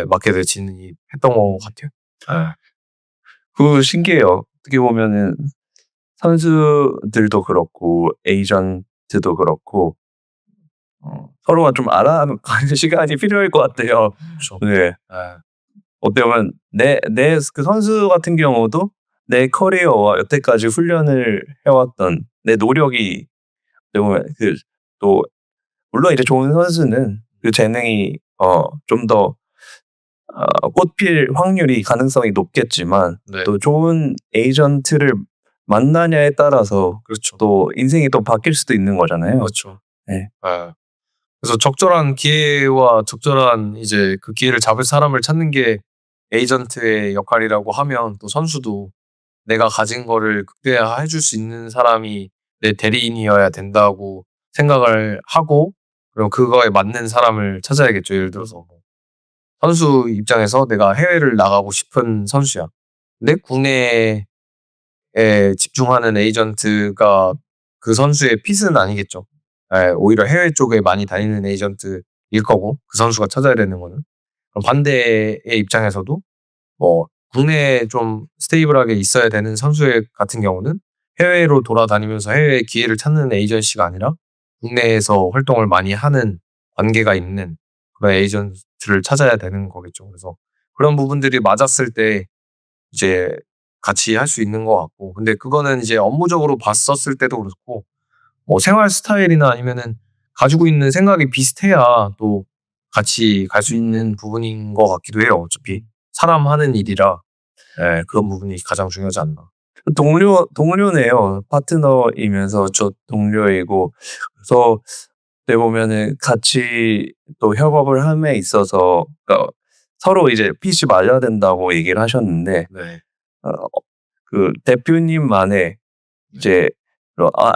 마케를 진입했던 것 같아요. 예. 그 신기해요. 어떻게 보면은 선수들도 그렇고 에이전트도 그렇고 서로가 좀 알아가는 시간이 필요할 것 같아요. 그렇죠. 네. 예. 어떻게 보면 내 그 선수 같은 경우도 내 커리어와 여태까지 훈련을 해왔던 내 노력이 어떻게 보면 그 또 물론 이제 좋은 선수는 그 재능이 좀 더 꽃필 확률이 가능성이 높겠지만 네. 또 좋은 에이전트를 만나냐에 따라서 그렇죠. 또 인생이 또 바뀔 수도 있는 거잖아요. 그렇죠. 네. 예. 그래서 적절한 기회와 적절한 이제 그 기회를 잡을 사람을 찾는 게 에이전트의 역할이라고 하면 또 선수도 내가 가진 거를 극대화해 줄 수 있는 사람이 내 대리인이어야 된다고 생각을 하고 그럼 그거에 맞는 사람을 찾아야겠죠. 예를 들어서 뭐 선수 입장에서 내가 해외를 나가고 싶은 선수야. 근데 국내에 집중하는 에이전트가 그 선수의 핏은 아니겠죠. 오히려 해외 쪽에 많이 다니는 에이전트일 거고 그 선수가 찾아야 되는 거는. 그럼 반대의 입장에서도 뭐 국내에 좀 스테이블하게 있어야 되는 선수의 같은 경우는 해외로 돌아다니면서 해외 기회를 찾는 에이전시가 아니라 국내에서 활동을 많이 하는 관계가 있는 그런 에이전트를 찾아야 되는 거겠죠. 그래서 그런 부분들이 맞았을 때 이제 같이 할 수 있는 것 같고 근데 그거는 이제 업무적으로 봤었을 때도 그렇고 뭐 생활 스타일이나 아니면은 가지고 있는 생각이 비슷해야 또 같이 갈 수 있는 부분인 것 같기도 해요. 어차피 사람 하는 일이라 그런 부분이 가장 중요하지 않나. 동료네요. 파트너이면서 저 동료이고 그래서 어떻게 보면은 같이 또 협업을 함에 있어서 그러니까 서로 이제 핏이 맞아야 된다고 얘기를 하셨는데 네. 어 그 대표님만의 이제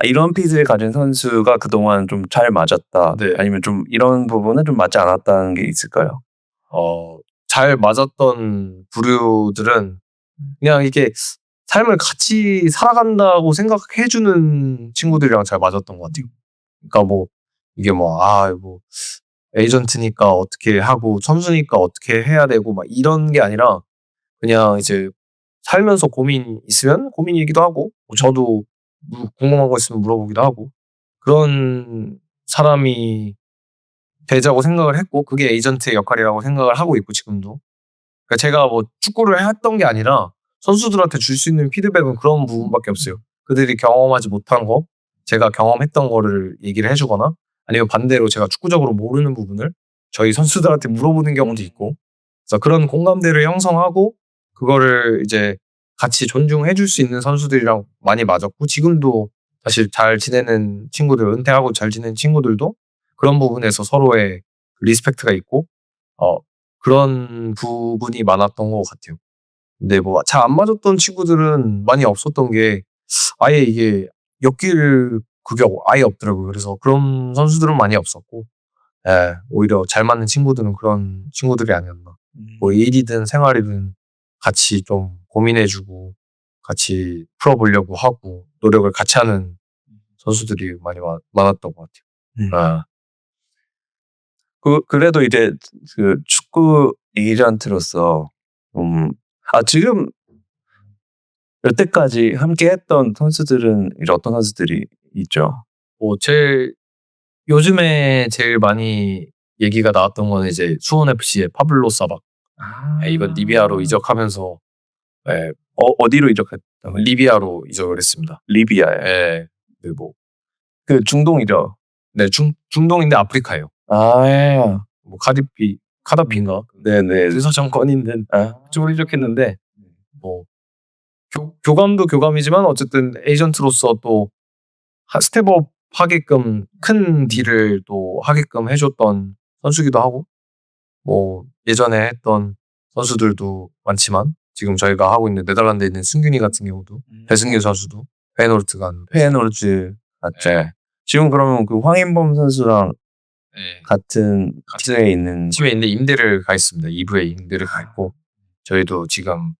이런 핏을 가진 선수가 그동안 좀 잘 맞았다. 네. 아니면 좀 이런 부분은 좀 맞지 않았다는 게 있을까요? 잘 맞았던 부류들은 그냥 이게 삶을 같이 살아간다고 생각해 주는 친구들이랑 잘 맞았던 것 같아요. 그러니까 뭐 이게 뭐 에이전트니까 어떻게 하고 선수니까 어떻게 해야 되고 막 이런 게 아니라 그냥 이제 살면서 고민 있으면 고민 얘기도 하고 뭐 저도 궁금한 거 있으면 물어보기도 하고 그런 사람이 되자고 생각을 했고 그게 에이전트의 역할이라고 생각을 하고 있고 지금도. 그러니까 제가 뭐 축구를 했던 게 아니라 선수들한테 줄 수 있는 피드백은 그런 부분밖에 없어요. 그들이 경험하지 못한 거, 제가 경험했던 거를 얘기를 해주거나 아니면 반대로 제가 축구적으로 모르는 부분을 저희 선수들한테 물어보는 경우도 있고 그래서 그런 공감대를 형성하고 그거를 이제 같이 존중해 줄 수 있는 선수들이랑 많이 맞았고 지금도 사실 잘 지내는 친구들 은퇴하고 잘 지내는 친구들도 그런 부분에서 서로의 리스펙트가 있고 그런 부분이 많았던 것 같아요. 근데 뭐 잘 안 맞았던 친구들은 많이 없었던 게 아예 이게 엮일 그게 아예 없더라고요. 그래서 그런 선수들은 많이 없었고 오히려 잘 맞는 친구들은 그런 친구들이 아니었나. 뭐 일이든 생활이든 같이 좀 고민해주고 같이 풀어보려고 하고 노력을 같이 하는 선수들이 많이 많았던 것 같아요. 그래도 이제 그 축구 에이전트로서 지금 여태까지 함께 했던 선수들은 이제 어떤 선수들이 있죠? 뭐 요즘에 제일 많이 얘기가 나왔던 건 이제 수원 FC의 파블로 사박. 이번 리비아로 이적하면서 어디로 이적했다고요? 리비아로 이적을 했습니다. 리비아에. 그 중동이죠. 네, 중동인데 아프리카예요. 뭐 카다피인가? 네네. 군사 정권 있는 그쪽으로 이적했는데 뭐 교감도 교감이지만 어쨌든 에이전트로서 또 스텝업 하게끔 큰 딜을 또 하게끔 해줬던 선수기도 하고 뭐 예전에 했던 선수들도 많지만 지금 저희가 하고 있는 네덜란드에 있는 승균이 같은 경우도 배승규 선수도 페에노르트 맞죠. 지금 그러면 그 황인범 선수랑 같은 팀에 있는 팀에 있는데 임대를 가 있습니다. 2부에 임대를 가 있고 저희도 지금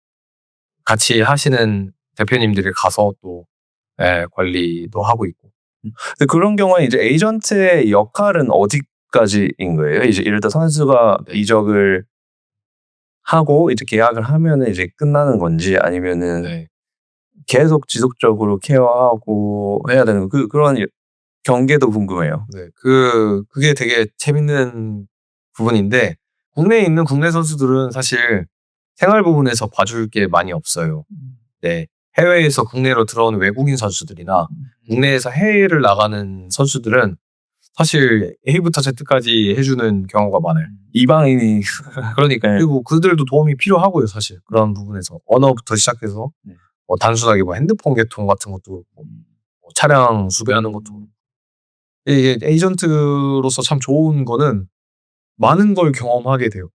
같이 하시는 대표님들이 가서 또 관리도 하고 있고. 근데 그런 경우에 이제 에이전트의 역할은 어디까지인 거예요? 이제 예를 들어 선수가 이적을 하고 이제 계약을 하면은 이제 끝나는 건지 아니면은 계속 지속적으로 케어하고 해야 되는 그런 경계도 궁금해요. 네, 그게 되게 재밌는 부분인데 국내에 있는 국내 선수들은 사실 생활 부분에서 봐줄 게 많이 없어요. 네, 해외에서 국내로 들어오는 외국인 선수들이나 국내에서 해외를 나가는 선수들은 사실 A부터 Z까지 해주는 경우가 많아요. 이방인이 그러니까 그리고 그들도 도움이 필요하고요. 사실 그런 부분에서 언어부터 시작해서 단순하게 뭐 핸드폰 개통 같은 것도 그렇고 뭐 차량 수배하는 것도 그렇고 이게 에이전트로서 참 좋은 거는 많은 걸 경험하게 돼요.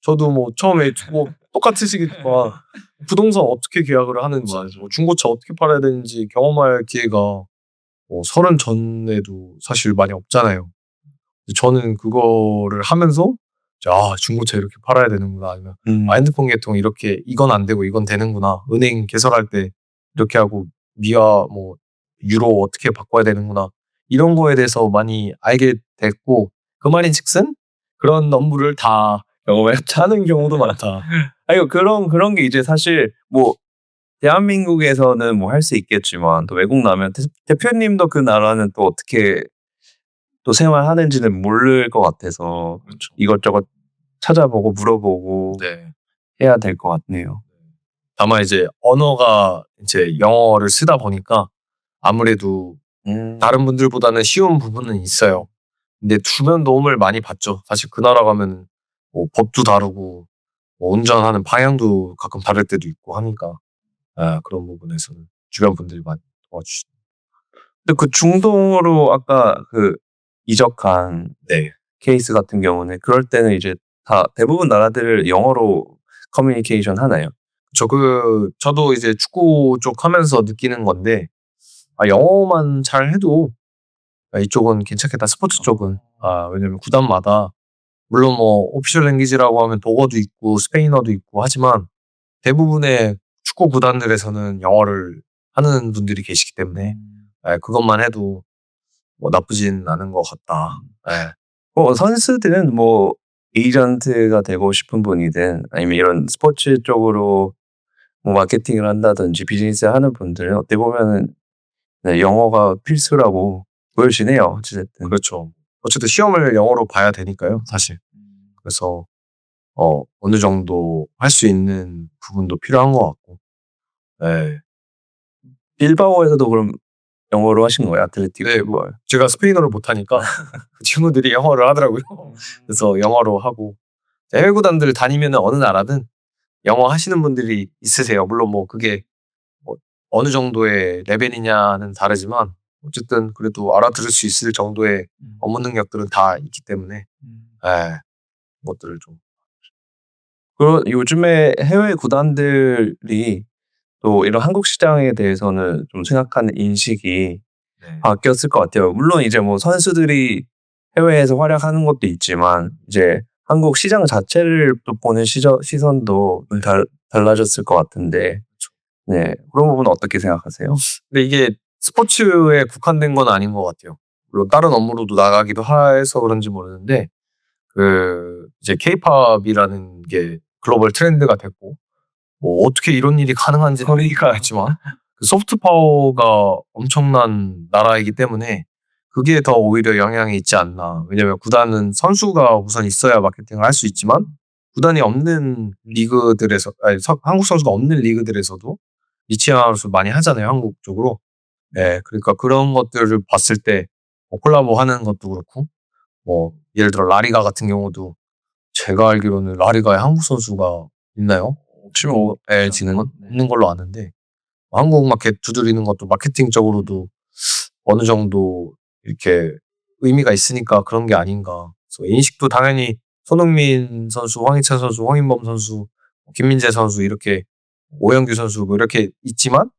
저도 뭐 처음에 뭐 똑같으시겠지만 부동산 어떻게 계약을 하는지 뭐 중고차 어떻게 팔아야 되는지 경험할 기회가 뭐 30 전에도 사실 많이 없잖아요. 저는 그거를 하면서 중고차 이렇게 팔아야 되는구나 아니면 핸드폰 개통 이렇게 이건 안 되고 이건 되는구나 은행 개설할 때 이렇게 하고 미화 뭐 유로 어떻게 바꿔야 되는구나 이런 거에 대해서 많이 알게 됐고 그 말인즉슨 그런 업무를 다 하는 경우도 많다. 아니 그런 게 이제 사실 뭐 대한민국에서는 뭐 할 수 있겠지만 또 외국 나면 대표님도 그 나라는 또 어떻게 또 생활하는지는 모를 것 같아서 그렇죠. 이것저것 찾아보고 물어보고 해야 될 것 같네요. 다만 이제 언어가 이제 영어를 쓰다 보니까 아무래도 다른 분들보다는 쉬운 부분은 있어요. 근데 주변 도움을 많이 받죠. 사실 그 나라 가면 뭐 법도 다르고 뭐 운전하는 방향도 가끔 다를 때도 있고 하니까 그런 부분에서는 주변 분들이 많이 도와주시죠. 근데 그 중동으로 아까 그 이적한 케이스 같은 경우는 그럴 때는 이제 다 대부분 나라들 영어로 커뮤니케이션 하나요? 저도 이제 축구 쪽 하면서 느끼는 건데 영어만 잘 해도 이쪽은 괜찮겠다. 스포츠 쪽은 왜냐면 구단마다 물론 뭐 오피셜 랭귀지라고 하면 독어도 있고 스페인어도 있고 하지만 대부분의 축구 구단들에서는 영어를 하는 분들이 계시기 때문에 그것만 해도 뭐 나쁘진 않은 것 같다. 선수들은 뭐 에이전트가 되고 싶은 분이든 아니면 이런 스포츠 쪽으로 뭐 마케팅을 한다든지 비즈니스 하는 분들은 어떻게 보면은 영어가 필수라고 보여지네요. 어쨌든. 그렇죠. 어쨌든 시험을 영어로 봐야 되니까요, 사실. 그래서 어느 정도 할 수 있는 부분도 필요한 것 같고. 빌바오에서도 그럼 영어로 하신 거예요? 아틀레티코 네, 풋볼. 제가 스페인어를 못하니까 친구들이 영어를 하더라고요. 그래서 영어로 하고 해외 구단들 다니면 어느 나라든 영어 하시는 분들이 있으세요. 물론 뭐 그게 뭐 어느 정도의 레벨이냐는 다르지만 어쨌든 그래도 알아들을 수 있을 정도의 업무 능력들은 다 있기 때문에 그것들을 좀 요즘에 해외 구단들이 또 이런 한국 시장에 대해서는 좀 생각하는 인식이 바뀌었을 것 같아요. 물론 이제 뭐 선수들이 해외에서 활약하는 것도 있지만 이제 한국 시장 자체를 또 보는 시선도 좀 달라졌을 것 같은데, 네, 그런 부분은 어떻게 생각하세요? 근데 이게 스포츠에 국한된 건 아닌 것 같아요. 물론 다른 업무로도 나가기도 해서 그런지 모르는데 그 이제 K-팝이라는 게 글로벌 트렌드가 됐고 뭐 어떻게 이런 일이 가능한지는 이해가 했지만 그 소프트 파워가 엄청난 나라이기 때문에 그게 더 오히려 영향이 있지 않나. 왜냐면 구단은 선수가 우선 있어야 마케팅을 할 수 있지만 구단이 없는 리그들에서 한국 선수가 없는 리그들에서도 리치아웃을 많이 하잖아요. 한국 쪽으로. 네, 그러니까 그런 것들을 봤을 때 콜라보 하는 것도 그렇고 뭐 예를 들어 라리가 같은 경우도 제가 알기로는 라리가에 한국 선수가 있나요? 지는 있는 걸로 아는데 한국 마켓 두드리는 것도 마케팅적으로도 어느 정도 이렇게 의미가 있으니까 그런 게 아닌가. 그래서 인식도 당연히 손흥민 선수, 황희찬 선수, 황인범 선수, 김민재 선수 이렇게 오영규 선수 뭐 이렇게 있지만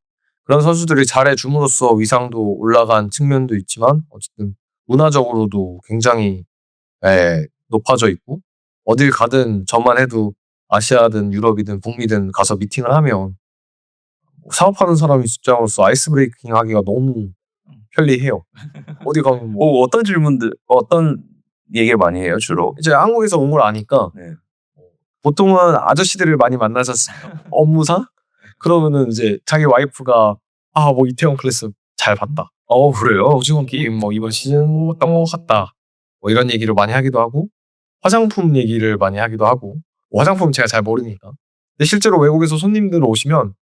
그런 선수들이 잘해줌으로써 위상도 올라간 측면도 있지만 어쨌든 문화적으로도 굉장히 높아져 있고 어딜 가든 저만 해도 아시아든 유럽이든 북미든 가서 미팅을 하면 사업하는 사람 입장으로서 아이스 브레이킹 하기가 너무 편리해요. 어디 가면 뭐 어떤 질문들, 어떤 얘기를 많이 해요, 주로? 이제 한국에서 온 걸 아니까 네. 보통은 아저씨들을 많이 만나셨어요. 업무상? 그러면은 이제 자기 와이프가 뭐 이태원 클래스 잘 봤다. 그래요? 오징어 게임 뭐 이번 시즌 어떤 거 같다. 뭐 이런 얘기를 많이 하기도 하고 화장품 얘기를 많이 하기도 하고 화장품 제가 잘 모르니까. 근데 실제로 외국에서 손님들 오시면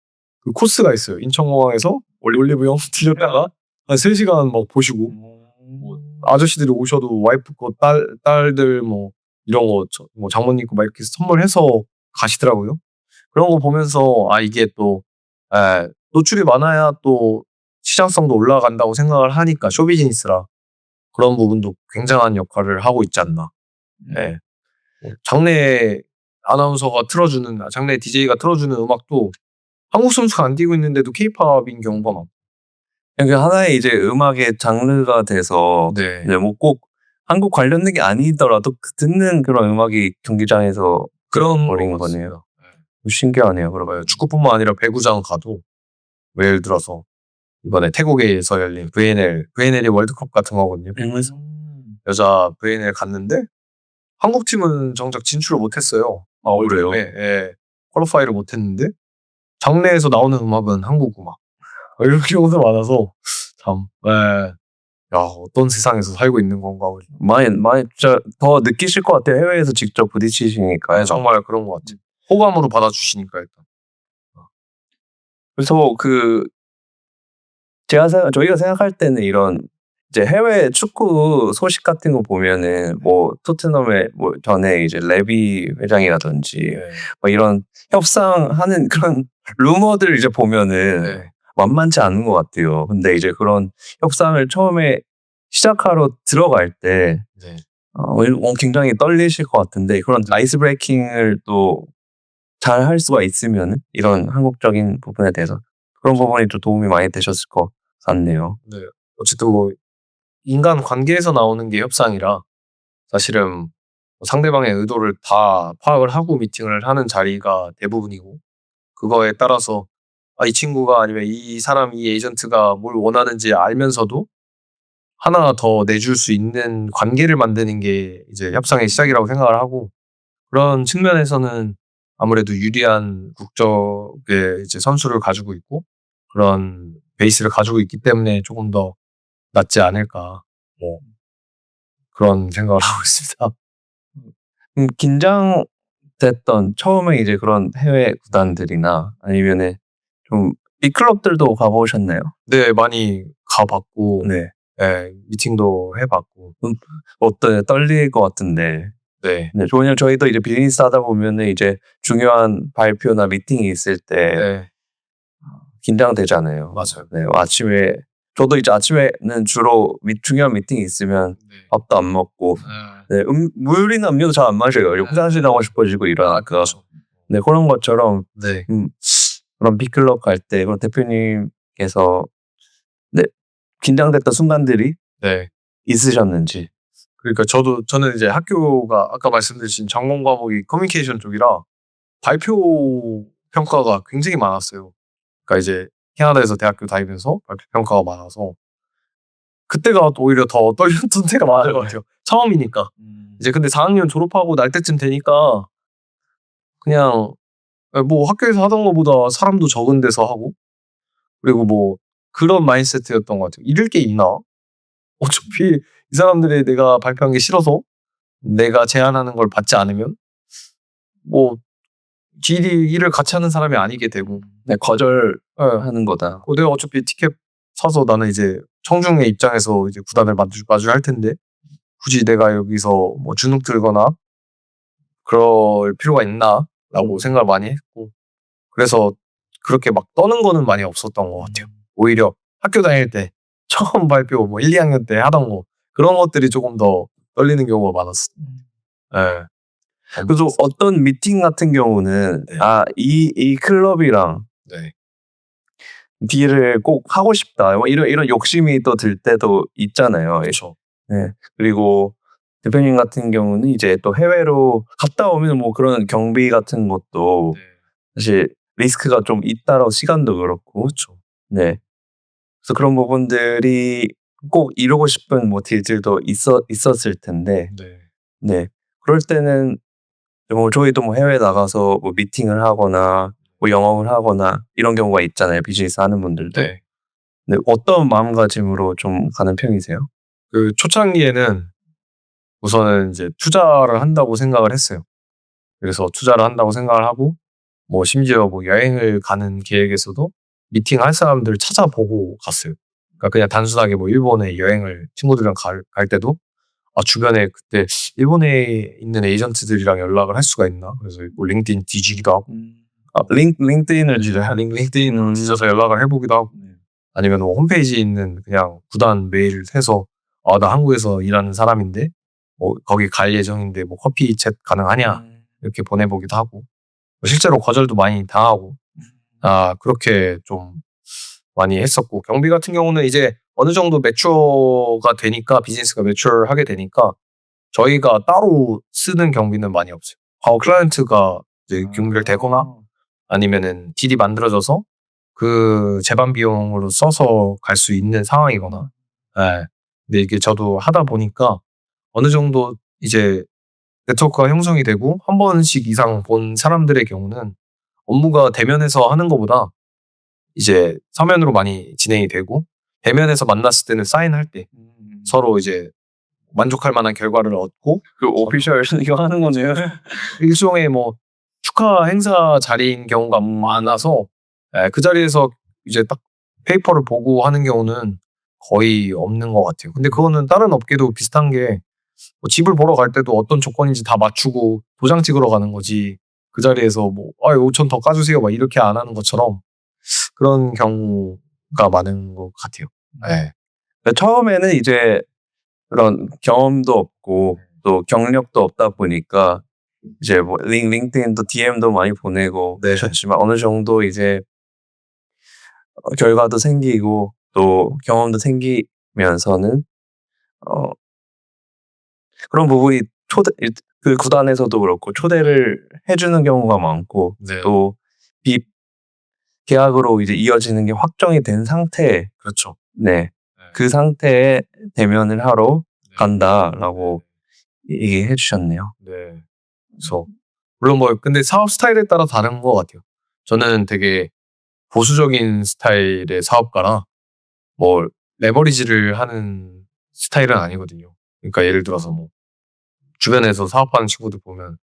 그 코스가 있어요. 인천공항에서 올리브영 들렸다가 한 3시간 막 보시고 뭐 아저씨들이 오셔도 와이프 거 딸들 뭐 이런 거 뭐 장모님 거 막 이렇게 선물해서 가시더라고요. 그런 거 보면서 이게 또 노출이 많아야 또 시장성도 올라간다고 생각을 하니까 쇼비즈니스라 그런 부분도 굉장한 역할을 하고 있지 않나. 예. 장내 아나운서가 틀어주는 장내 DJ가 틀어주는 음악도 한국 선수가 안 뛰고 있는데도 K-팝인 경우가 많고. 그러니까 하나의 이제 음악의 장르가 돼서 이제 뭐 꼭 한국 관련된 게 아니더라도 듣는 그런 음악이 경기장에서 그런 버린 거네요. 신기하네요. 그러면 축구뿐만 아니라 배구장 가도 예를 들어서 이번에 태국에서 열린 VNL이 월드컵 같은 거거든요. 배구에서 여자 VNL 갔는데 한국 팀은 정작 진출을 못했어요. 그래요? 퀄리파이를 못했는데 장내에서 나오는 음악은 한국 음악. 이런 경우도 많아서 참 어떤 세상에서 살고 있는 건가. 많이 진짜 더 느끼실 것 같아요. 해외에서 직접 부딪히시니까. 정말 그런 것 같아요. 호감으로 받아주시니까 일단. 그래서 저희가 생각할 때는 이런 이제 해외 축구 소식 같은 거 보면은 뭐 토트넘의 뭐 전에 이제 레비 회장이라든지 뭐 이런 협상하는 그런 루머들 이제 보면은 만만치 않은 것 같아요. 근데 이제 그런 협상을 처음에 시작하러 들어갈 때 굉장히 떨리실 것 같은데 그런 아이스 브레이킹을 또 잘 할 수가 있으면 이런 한국적인 부분에 대해서 그런 부분이 좀 도움이 많이 되셨을 것 같네요. 네. 어쨌든 뭐 인간 관계에서 나오는 게 협상이라 사실은 상대방의 의도를 다 파악을 하고 미팅을 하는 자리가 대부분이고 그거에 따라서 이 친구가 아니면 이 사람, 이 에이전트가 뭘 원하는지 알면서도 하나 더 내줄 수 있는 관계를 만드는 게 이제 협상의 시작이라고 생각을 하고 그런 측면에서는 아무래도 유리한 국적의 이제 선수를 가지고 있고 그런 베이스를 가지고 있기 때문에 조금 더 낫지 않을까 뭐 그런 생각을 하고 있습니다. 긴장됐던 처음에 이제 그런 해외 구단들이나 아니면은 좀 빅클럽들도 가보셨나요? 네, 많이 가봤고, 네. 예, 미팅도 해봤고, 어때요? 떨릴 것 같은데. 네. 네, 왜냐면 저희도 이제 비즈니스 하다 보면은 이제 중요한 발표나 미팅이 있을 때 네, 긴장되잖아요. 맞아요. 네, 아침에 저도 이제 아침에는 주로 중요한 미팅이 있으면 네. 밥도 안 먹고 네. 네, 물이나 음료도 잘 안 마셔요. 화장실 가고 싶어지고 이러니까. 그렇죠. 네, 그런 것처럼 네. 그런 빅클럽 갈 때 그런 대표님께서 네, 긴장됐던 순간들이 네. 있으셨는지. 그러니까 저는 이제 학교가 아까 말씀드린 전공 과목이 커뮤니케이션 쪽이라 발표 평가가 굉장히 많았어요. 그러니까 이제 캐나다에서 대학교 다니면서 발표 평가가 많아서 그때가 오히려 더 떨렸던 때가 많은 것 같아요. 처음이니까. 이제 근데 4학년 졸업하고 날 때쯤 되니까 그냥 뭐 학교에서 하던 것보다 사람도 적은 데서 하고 그리고 뭐 그런 마인드세트였던 것 같아요. 잃을 게 있나? 어차피 이 사람들이 내가 발표한 게 싫어서 내가 제안하는 걸 받지 않으면 뭐 지들이 일을 같이 하는 사람이 아니게 되고 네, 거절하는 거다. 내가 어차피 티켓 사서 나는 이제 청중의 입장에서 이제 구단을 마주를 할 텐데 굳이 내가 여기서 뭐 주눅 들거나 그럴 필요가 있나라고 생각을 많이 했고 그래서 그렇게 막 떠는 거는 많이 없었던 것 같아요. 오히려 학교 다닐 때 처음 발표 뭐 1, 2학년 때 하던 거 그런 것들이 조금 더 떨리는 경우가 많았어요. 네. 그래서 어떤 미팅 같은 경우는 네. 이 클럽이랑 네. 딜을 꼭 하고 싶다. 뭐 이런 욕심이 또 들 때도 있잖아요. 그렇죠. 네. 그리고 대표님 같은 경우는 이제 또 해외로 갔다 오면 뭐 그런 경비 같은 것도 네. 사실 리스크가 좀 있다라고 시간도 그렇고. 그렇죠. 네. 그래서 그런 부분들이 꼭 이루고 싶은 뭐 딜들도 있었을 텐데. 네. 네. 그럴 때는 뭐 저희도 뭐 해외 나가서 뭐 미팅을 하거나 뭐 영업을 하거나 이런 경우가 있잖아요. 비즈니스 하는 분들도. 네. 네, 어떤 마음가짐으로 좀 가는 편이세요? 그 초창기에는 우선은 이제 투자를 한다고 생각을 했어요. 그래서 투자를 한다고 생각을 하고 뭐 심지어 뭐 여행을 가는 계획에서도 미팅할 사람들을 찾아보고 갔어요. 그러니까 그냥 단순하게 뭐 일본에 여행을 친구들이랑 갈 때도 주변에 그때 일본에 있는 에이전트들이랑 연락을 할 수가 있나? 그래서 뭐 링크드인 뒤지기도 하고 링크드인을 링크드인을 뒤져서 연락을 해보기도 하고 아니면 뭐 홈페이지에 있는 그냥 구단 메일을 해서 나 한국에서 일하는 사람인데 뭐 거기 갈 예정인데 뭐 커피 챗 가능하냐 이렇게 보내보기도 하고 실제로 거절도 많이 당하고 그렇게 좀 많이 했었고 경비 같은 경우는 이제 어느 정도 매추어가 되니까 비즈니스가 매추어하게 되니까 저희가 따로 쓰는 경비는 많이 없어요. 클라이언트가 이제 경비를 대거나 아니면은 딜이 만들어져서 그 재반 비용으로 써서 갈 수 있는 상황이거나. 예. 근데 이게 저도 하다 보니까 어느 정도 이제 네트워크가 형성이 되고 한 번씩 이상 본 사람들의 경우는 업무가 대면에서 하는 것보다 이제 서면으로 많이 진행이 되고 대면에서 만났을 때는 사인할 때 서로 이제 만족할 만한 결과를 얻고 그 오피셜 이거 하는 거네요. 일종의 뭐 축하 행사 자리인 경우가 많아서 그 자리에서 이제 딱 페이퍼를 보고 하는 경우는 거의 없는 것 같아요. 근데 그거는 다른 업계도 비슷한 게 뭐 집을 보러 갈 때도 어떤 조건인지 다 맞추고 도장 찍으러 가는 거지 그 자리에서 뭐 5천 더 까주세요 막 이렇게 안 하는 것처럼 그런 경우가 많은 것 같아요. 네. 처음에는 이제 그런 경험도 없고 또 경력도 없다 보니까 이제 뭐 링크드인도 DM도 많이 보내고 네. 하셨지만 어느 정도 이제 결과도 생기고 또 경험도 생기면서는 그런 부분이 그 구단에서도 그렇고 초대를 해주는 경우가 많고 네. 또 계약으로 이제 이어지는 게 확정이 된 상태, 그렇죠. 네, 그 상태에 대면을 하러 간다라고 얘기해 주셨네요. 네. 그래서 물론 뭐 근데 사업 스타일에 따라 다른 것 같아요. 저는 되게 보수적인 스타일의 사업가라 뭐 레버리지를 하는 스타일은 아니거든요. 그러니까 예를 들어서 뭐 주변에서 사업하는 친구들 보면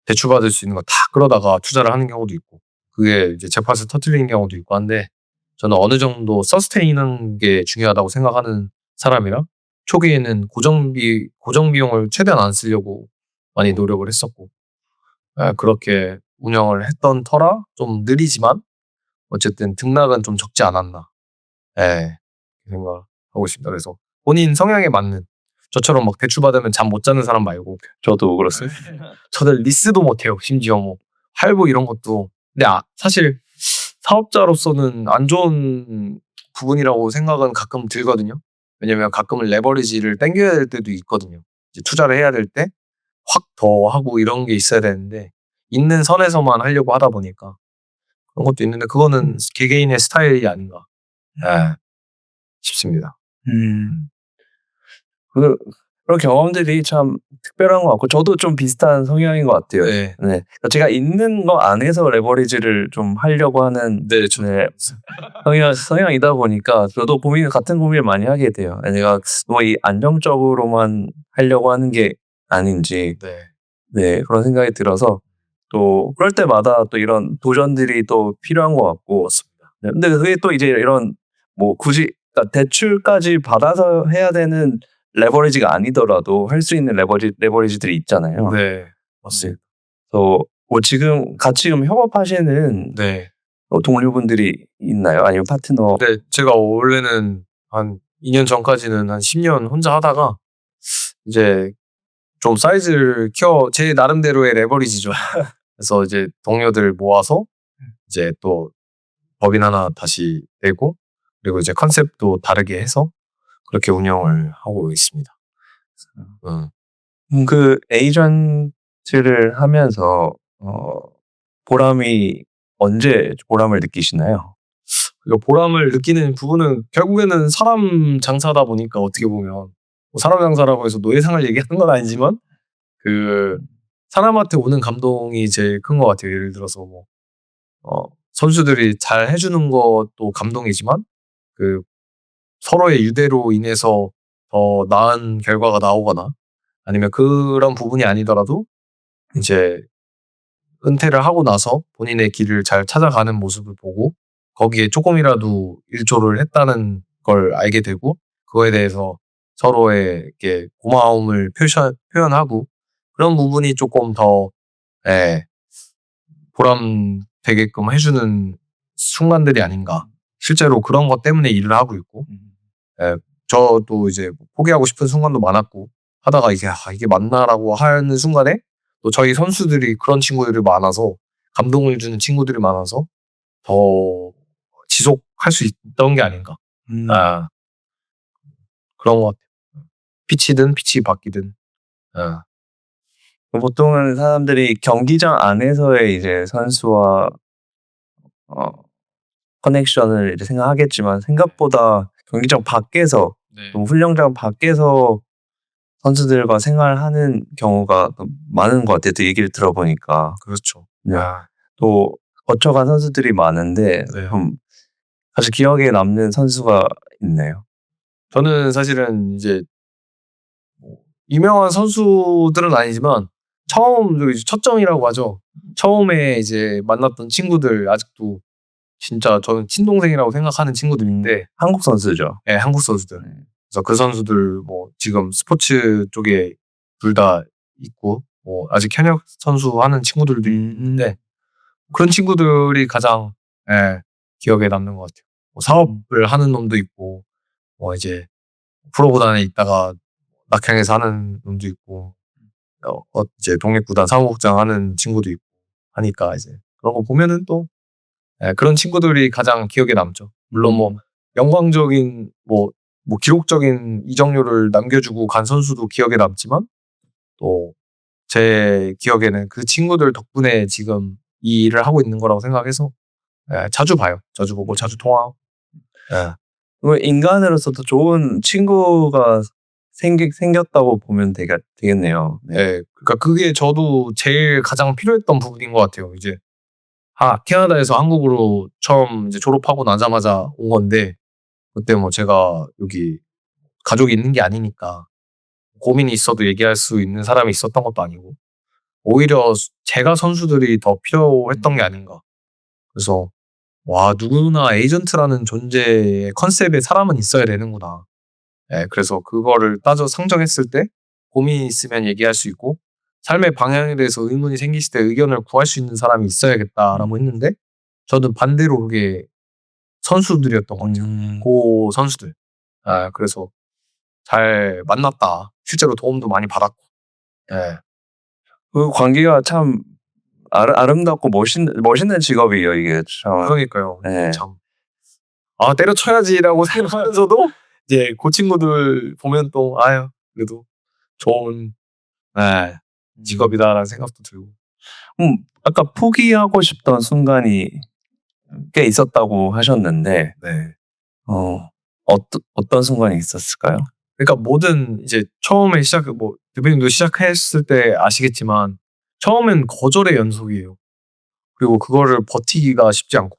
대출 받을 수 있는 거 다 끌어다가 투자를 하는 경우도 있고 그게 이제 잭팟을 터뜨리는 경우도 있고 한데 저는 어느 정도 서스테인하는 게 중요하다고 생각하는 사람이라 초기에는 고정 비용을 최대한 안 쓰려고 많이 노력을 했었고 그렇게 운영을 했던 터라 좀 느리지만 어쨌든 등락은 좀 적지 않았나 생각하고 있습니다. 그래서 본인 성향에 맞는 저처럼 막 대출 받으면 잠 못 자는 사람 말고 저도 그렇습니다. 저는 리스도 못해요. 심지어 뭐 할부 이런 것도. 근데 사실 사업자로서는 안 좋은 부분이라고 생각은 가끔 들거든요. 왜냐면 가끔은 레버리지를 당겨야 될 때도 있거든요. 이제 투자를 해야 될 때 확 더 하고 이런 게 있어야 되는데 있는 선에서만 하려고 하다 보니까 그런 것도 있는데 그거는 개개인의 스타일이 아닌가 싶습니다. 그런 경험들이 참 특별한 것 같고 저도 좀 비슷한 성향인 것 같아요. 네. 네. 제가 있는 거 안에서 레버리지를 좀 하려고 하는 네, 성향이다 보니까 저도 같은 고민을 많이 하게 돼요. 내가 뭐 이 안정적으로만 하려고 하는 게 아닌지 그런 생각이 들어서 또 그럴 때마다 또 이런 도전들이 또 필요한 것 같고. 네, 근데 그게 또 이제 이런 뭐 굳이 그러니까 대출까지 받아서 해야 되는 레버리지가 아니더라도 할 수 있는 레버리지들이 있잖아요. 네, 맞습니다. 뭐 지금 같이 협업하시는 동료분들이 있나요? 아니면 파트너? 네, 제가 원래는 한 2년 전까지는 한 10년 혼자 하다가 이제 좀 사이즈를 제 나름대로의 레버리지죠. 그래서 이제 동료들 모아서 이제 또 법인 하나 다시 내고 그리고 이제 컨셉도 다르게 해서 그렇게 운영을 하고 있습니다. 그 에이전트를 하면서 언제 보람을 느끼시나요? 보람을 느끼는 부분은 결국에는 사람 장사다 보니까 어떻게 보면 뭐 사람 장사라고 해서 노예상을 얘기하는 건 아니지만 그 사람한테 오는 감동이 제일 큰 것 같아요. 예를 들어서 뭐 선수들이 잘 해주는 것도 감동이지만 그 서로의 유대로 인해서 더 나은 결과가 나오거나 아니면 그런 부분이 아니더라도 이제 은퇴를 하고 나서 본인의 길을 잘 찾아가는 모습을 보고 거기에 조금이라도 일조를 했다는 걸 알게 되고 그거에 대해서 서로에게 고마움을 표현하고 그런 부분이 조금 더 보람 되게끔 해주는 순간들이 아닌가. 실제로 그런 것 때문에 일을 하고 있고 저도 이제 포기하고 싶은 순간도 많았고 하다가 이게 맞나라고 하는 순간에 또 저희 선수들이 그런 친구들이 많아서 감동을 주는 친구들이 많아서 더 지속할 수 있던 게 아닌가. 그런 것 같아요. 피치든 피치 바뀌든. 보통은 사람들이 경기장 안에서의 이제 선수와 커넥션을 이제 생각하겠지만 생각보다 경기장 밖에서 훈련장 밖에서 선수들과 생활하는 경우가 많은 것 같아요. 또 얘기를 들어보니까. 그렇죠. 또 거쳐간 선수들이 많은데 사실 기억에 남는 선수가 있나요? 저는 사실은 이제 유명한 선수들은 아니지만 첫 점이라고 하죠. 처음에 이제 만났던 친구들 아직도 진짜 저는 친동생이라고 생각하는 친구들인데 한국 선수죠. 네, 한국 선수들. 그래서 그 선수들 뭐 지금 스포츠 쪽에 둘 다 있고 뭐 아직 현역 선수 하는 친구들도 있는데 그런 친구들이 가장 기억에 남는 것 같아요. 뭐 사업을 하는 놈도 있고 뭐 이제 프로구단에 있다가 낙향에서 하는 놈도 있고 이제 독립구단 사무국장 하는 친구도 있고 하니까 이제 그런 거 보면은 또 그런 친구들이 가장 기억에 남죠. 물론 뭐 영광적인 뭐 기록적인 이적료를 남겨주고 간 선수도 기억에 남지만 또 제 기억에는 그 친구들 덕분에 지금 이 일을 하고 있는 거라고 생각해서 자주 봐요. 자주 보고 자주 통화하고. 인간으로서도 좋은 친구가 생겼다고 보면 되겠네요. 네. 그러니까 그게 저도 제일 가장 필요했던 부분인 것 같아요. 이제 캐나다에서 한국으로 처음 이제 졸업하고 나자마자 온 건데 그때 뭐 제가 여기 가족이 있는 게 아니니까 고민이 있어도 얘기할 수 있는 사람이 있었던 것도 아니고 오히려 제가 선수들이 더 필요했던 게 아닌가. 그래서 와, 누구나 에이전트라는 존재의 컨셉에 사람은 있어야 되는구나. 예, 그래서 그거를 따져 상정했을 때 고민이 있으면 얘기할 수 있고 삶의 방향에 대해서 의문이 생기실 때 의견을 구할 수 있는 사람이 있어야겠다라고 했는데 저는 반대로 그게 선수들이었던 것 같아요. 고 선수들. 아, 그래서 잘 만났다. 실제로 도움도 많이 받았고. 예. 그 관계가 참 아름답고 멋있는 직업이에요, 이게 참. 그러니까요. 네. 참. 아, 때려쳐야지라고 생각하면서도 이제 그 친구들 보면 또 아유, 그래도 좋은 직업이다라는 생각도 들고. 아까 포기하고 싶던 순간이 꽤 있었다고 하셨는데, 네. 어떤 순간이 있었을까요? 그러니까 뭐든 이제 처음에 대표님도 시작했을 때 아시겠지만 처음엔 거절의 연속이에요. 그리고 그거를 버티기가 쉽지 않고.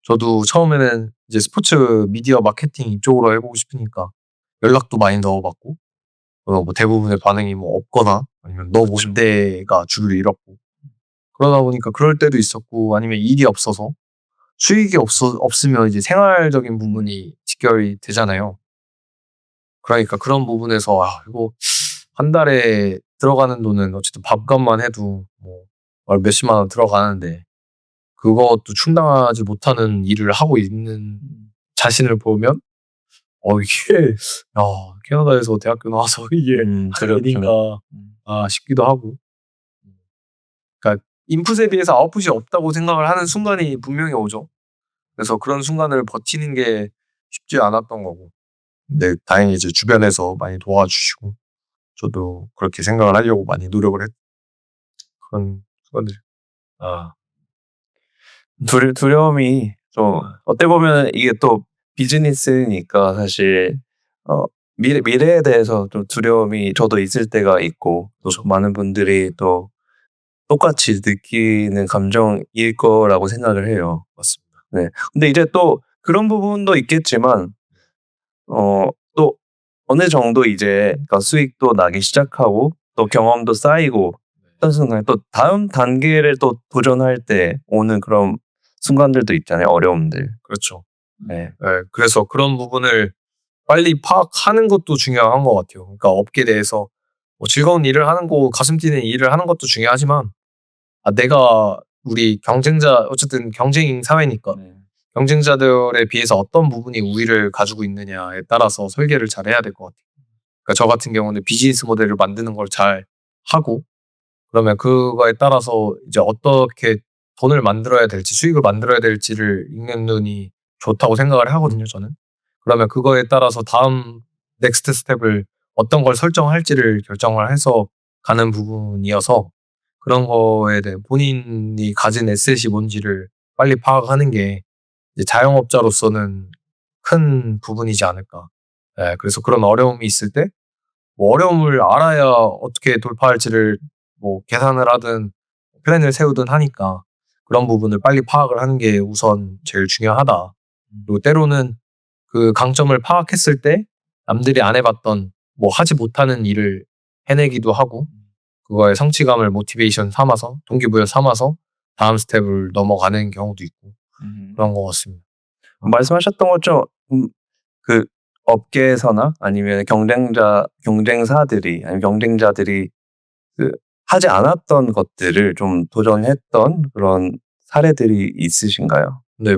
저도 처음에는 이제 스포츠 미디어 마케팅 이쪽으로 해보고 싶으니까 연락도 많이 넣어봤고, 뭐 대부분의 반응이 뭐 없거나 아니면 너 뭔데가 주를 잃었고. 그러다 보니까 그럴 때도 있었고, 아니면 일이 없어서 수익이 없으면 이제 생활적인 부분이 직결이 되잖아요. 그러니까 그런 부분에서 이거 한 달에 들어가는 돈은 어쨌든 밥값만 해도 뭐 월 몇십만 원 들어가는데 그것도 충당하지 못하는 일을 하고 있는 자신을 보면 이게 캐나다에서 대학교 나와서 이게 일인가 싶기도 하고. 그러니까 인풋에 비해서 아웃풋이 없다고 생각을 하는 순간이 분명히 오죠. 그래서 그런 순간을 버티는 게 쉽지 않았던 거고. 근데 다행히 이제 주변에서 많이 도와주시고 저도 그렇게 생각을 하려고 많이 노력을 그런 순간들. 두려움이 좀 어떻게 보면 이게 또 비즈니스니까 사실 미래에 대해서 좀 두려움이 저도 있을 때가 있고 또 그렇죠. 많은 분들이 또 똑같이 느끼는 감정일 거라고 생각을 해요. 맞습니다. 네. 근데 이제 또 그런 부분도 있겠지만 또 어느 정도 이제 그러니까 수익도 나기 시작하고 또 경험도 쌓이고 어떤 순간에 또 다음 단계를 또 도전할 때 오는 그런 순간들도 있잖아요. 어려움들. 그렇죠. 네. 그래서 그런 부분을 빨리 파악하는 것도 중요한 것 같아요. 그러니까 업계 내에서 뭐 즐거운 일을 하는 거, 가슴 뛰는 일을 하는 것도 중요하지만 내가 우리 경쟁자, 어쨌든 경쟁 사회니까 경쟁자들에 비해서 어떤 부분이 우위를 가지고 있느냐에 따라서 설계를 잘 해야 될 것 같아요. 그러니까 저 같은 경우는 비즈니스 모델을 만드는 걸 잘 하고 그러면 그거에 따라서 이제 어떻게 돈을 만들어야 될지 수익을 만들어야 될지를 읽는 눈이 좋다고 생각을 하거든요, 저는. 그러면 그거에 따라서 다음 넥스트 스텝을 어떤 걸 설정할지를 결정을 해서 가는 부분이어서 그런 거에 대해 본인이 가진 에셋이 뭔지를 빨리 파악하는 게 이제 자영업자로서는 큰 부분이지 않을까. 그래서 그런 어려움이 있을 때 뭐 어려움을 알아야 어떻게 돌파할지를 뭐 계산을 하든 플랜을 세우든 하니까 그런 부분을 빨리 파악을 하는 게 우선 제일 중요하다. 그리고 때로는 그 강점을 파악했을 때 남들이 안 해봤던 뭐 하지 못하는 일을 해내기도 하고 그거에 성취감을 모티베이션 삼아서 동기부여 삼아서 다음 스텝을 넘어가는 경우도 있고 그런 것 같습니다. 말씀하셨던 것처럼 그 업계에서나 아니면 경쟁사들이 아니면 경쟁자들이 그 하지 않았던 것들을 좀 도전했던 그런 사례들이 있으신가요? 네,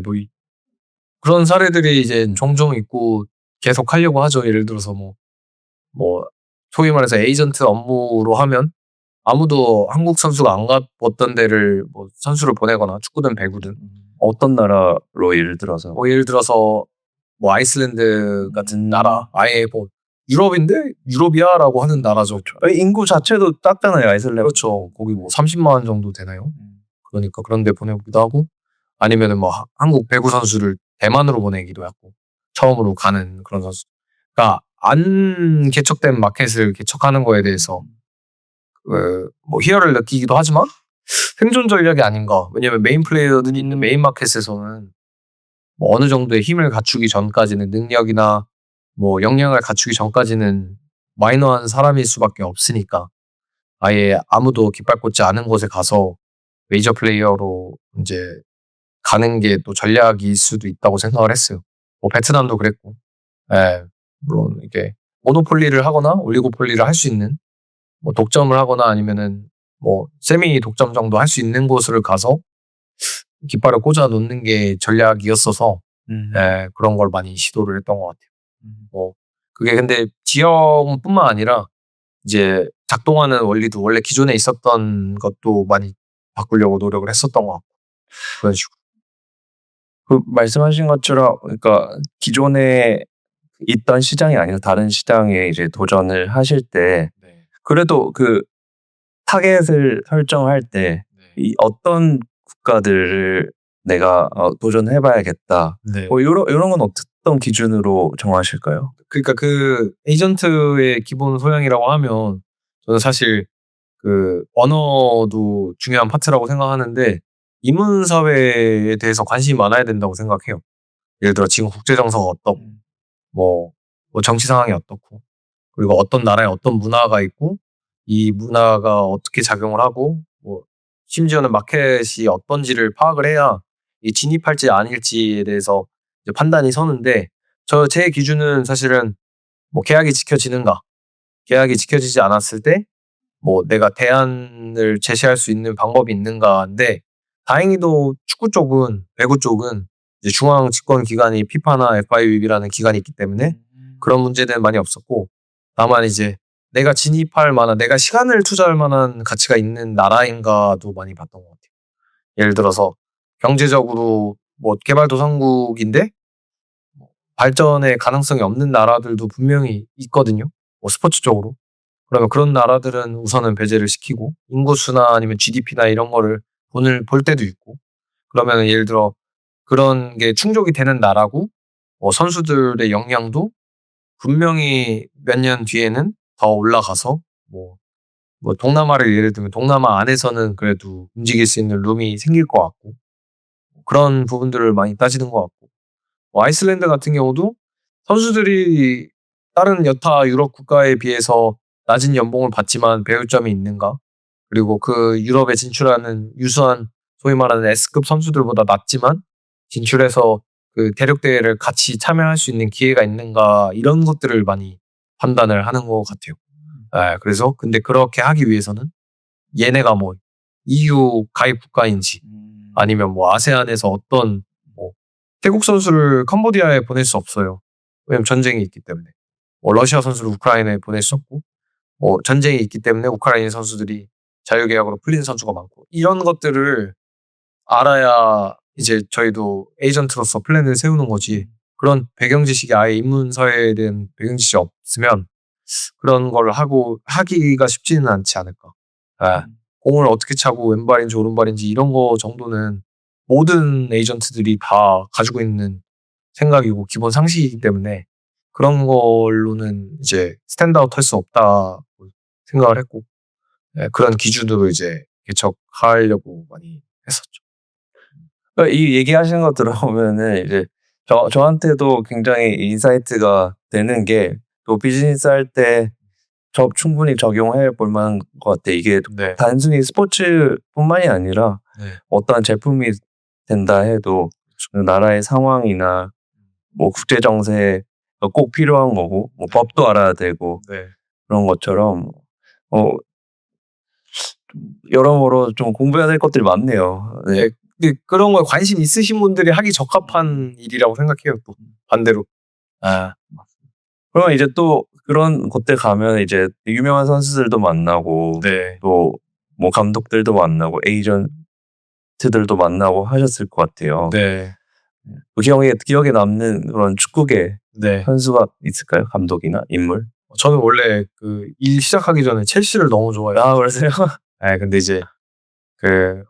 그런 사례들이 이제 종종 있고 계속 하려고 하죠. 예를 들어서 뭐 소위 말해서 에이전트 업무로 하면 아무도 한국 선수가 안 가봤던 데를 뭐 선수를 보내거나 축구든 배구든 어떤 나라로 예를 들어서 예를 들어서 뭐 아이슬란드 같은 나라 아예 뭐 유럽인데 유럽이야라고 하는 나라죠. 인구 자체도 작잖아요. 아이슬란드. 그렇죠. 거기 뭐 30만 원 정도 되나요? 그러니까 그런 데 보내기도 하고 아니면은 뭐 한국 배구 선수를 대만으로 보내기도 하고 처음으로 가는 그런 선수. 그러니까 안 개척된 마켓을 개척하는 거에 대해서 뭐 희열을 느끼기도 하지만 생존 전략이 아닌가. 왜냐면 메인 플레이어들이 있는 메인 마켓에서는 뭐 어느 정도의 힘을 갖추기 전까지는 능력이나 뭐 역량을 갖추기 전까지는 마이너한 사람일 수밖에 없으니까 아예 아무도 깃발 꽂지 않은 곳에 가서 메이저 플레이어로 이제 가는 게 또 전략일 수도 있다고 생각을 했어요. 뭐 베트남도 그랬고, 예, 물론 이게 모노폴리를 하거나 올리고폴리를 할 수 있는, 뭐 독점을 하거나 아니면은 뭐 세미 독점 정도 할 수 있는 곳을 가서 깃발을 꽂아 놓는 게 전략이었어서 그런 걸 많이 시도를 했던 것 같아요. 뭐 그게 근데 지형뿐만 아니라 이제 작동하는 원리도 원래 기존에 있었던 것도 많이 바꾸려고 노력을 했었던 것 같고 그런 식으로. 그 말씀하신 것처럼 그러니까 기존에 있던 시장이 아니라 다른 시장에 이제 도전을 하실 때 네. 그래도 그 타겟을 설정할 때 네. 이 어떤 국가들을 내가 도전해 봐야겠다. 네. 뭐 요런 건 어떤 기준으로 정하실까요? 그러니까 그 에이전트의 기본 소양이라고 하면 저는 사실 그 언어도 중요한 파트라고 생각하는데 이문 사회에 대해서 관심이 많아야 된다고 생각해요. 예를 들어 지금 국제 정서가 어떻고 뭐 정치 상황이 어떻고 그리고 어떤 나라에 어떤 문화가 있고 이 문화가 어떻게 작용을 하고 뭐 심지어는 마켓이 어떤지를 파악을 해야 이 진입할지 아닐지에 대해서 이제 판단이 서는데 제 기준은 사실은 뭐 계약이 지켜지는가 계약이 지켜지지 않았을 때 뭐 내가 대안을 제시할 수 있는 방법이 있는가인데 다행히도 축구 쪽은 배구 쪽은 이제 중앙 집권 기관이 피파나 FIVB라는 기관이 있기 때문에 그런 문제는 많이 없었고 다만 이제 내가 진입할 만한 내가 시간을 투자할 만한 가치가 있는 나라인가도 많이 봤던 것 같아요. 예를 들어서 경제적으로 뭐 개발도상국인데 발전의 가능성이 없는 나라들도 분명히 있거든요. 뭐 스포츠 쪽으로. 그러면 그런 나라들은 우선은 배제를 시키고 인구수나 아니면 GDP나 이런 거를 돈을 볼 때도 있고 그러면 예를 들어 그런 게 충족이 되는 나라고 선수들의 역량도 분명히 몇 년 뒤에는 더 올라가서 뭐 동남아를 예를 들면 동남아 안에서는 그래도 움직일 수 있는 룸이 생길 것 같고 그런 부분들을 많이 따지는 것 같고 뭐 아이슬란드 같은 경우도 선수들이 다른 여타 유럽 국가에 비해서 낮은 연봉을 받지만 배울 점이 있는가? 그리고 그 유럽에 진출하는 유수한 소위 말하는 S급 선수들보다 낮지만 진출해서 그 대륙 대회를 같이 참여할 수 있는 기회가 있는가 이런 것들을 많이 판단을 하는 것 같아요. 그래서 근데 그렇게 하기 위해서는 얘네가 뭐 EU 가입 국가인지 아니면 뭐 아세안에서 어떤 뭐 태국 선수를 캄보디아에 보낼 수 없어요. 왜냐면 전쟁이 있기 때문에. 뭐 러시아 선수를 우크라이나에 보낼 수 없고 뭐 전쟁이 있기 때문에 우크라이나 선수들이 자유계약으로 풀린 선수가 많고 이런 것들을 알아야 이제 저희도 에이전트로서 플랜을 세우는 거지 그런 배경 지식이 아예 입문서에 대한 배경 지식이 없으면 그런 걸 하기가 쉽지는 않지 않을까. 공을 어떻게 차고 왼발인지 오른발인지 이런 거 정도는 모든 에이전트들이 다 가지고 있는 생각이고 기본 상식이기 때문에 그런 걸로는 이제 스탠드아웃 할 수 없다고 생각을 했고 그런 기준으로 이제 개척하려고 많이 했었죠. 그러니까 이 얘기하시는 거 들어보면은 이제 저한테도 굉장히 인사이트가 되는 게 또 비즈니스 할 때 충분히 적용해 볼 만한 것 같아요. 이게 네. 단순히 스포츠뿐만이 아니라 네. 어떠한 제품이 된다 해도 그 나라의 상황이나 뭐 국제 정세가 꼭 필요한 거고 뭐 법도 알아야 되고 네. 그런 것처럼 여러모로 좀 공부해야 될 것들이 많네요. 네. 근데 그런 거에 관심 있으신 분들이 하기 적합한 일이라고 생각해요. 또 반대로. 그러면 이제 또 그런 곳들 가면 이제 유명한 선수들도 만나고 네. 또 뭐 감독들도 만나고 에이전트들도 만나고 하셨을 것 같아요. 네. 그 기억에 남는 그런 축구계 네. 선수가 있을까요? 감독이나 인물? 저는 원래 그 일 시작하기 전에 첼시를 너무 좋아해요. 그러세요? 근데 이제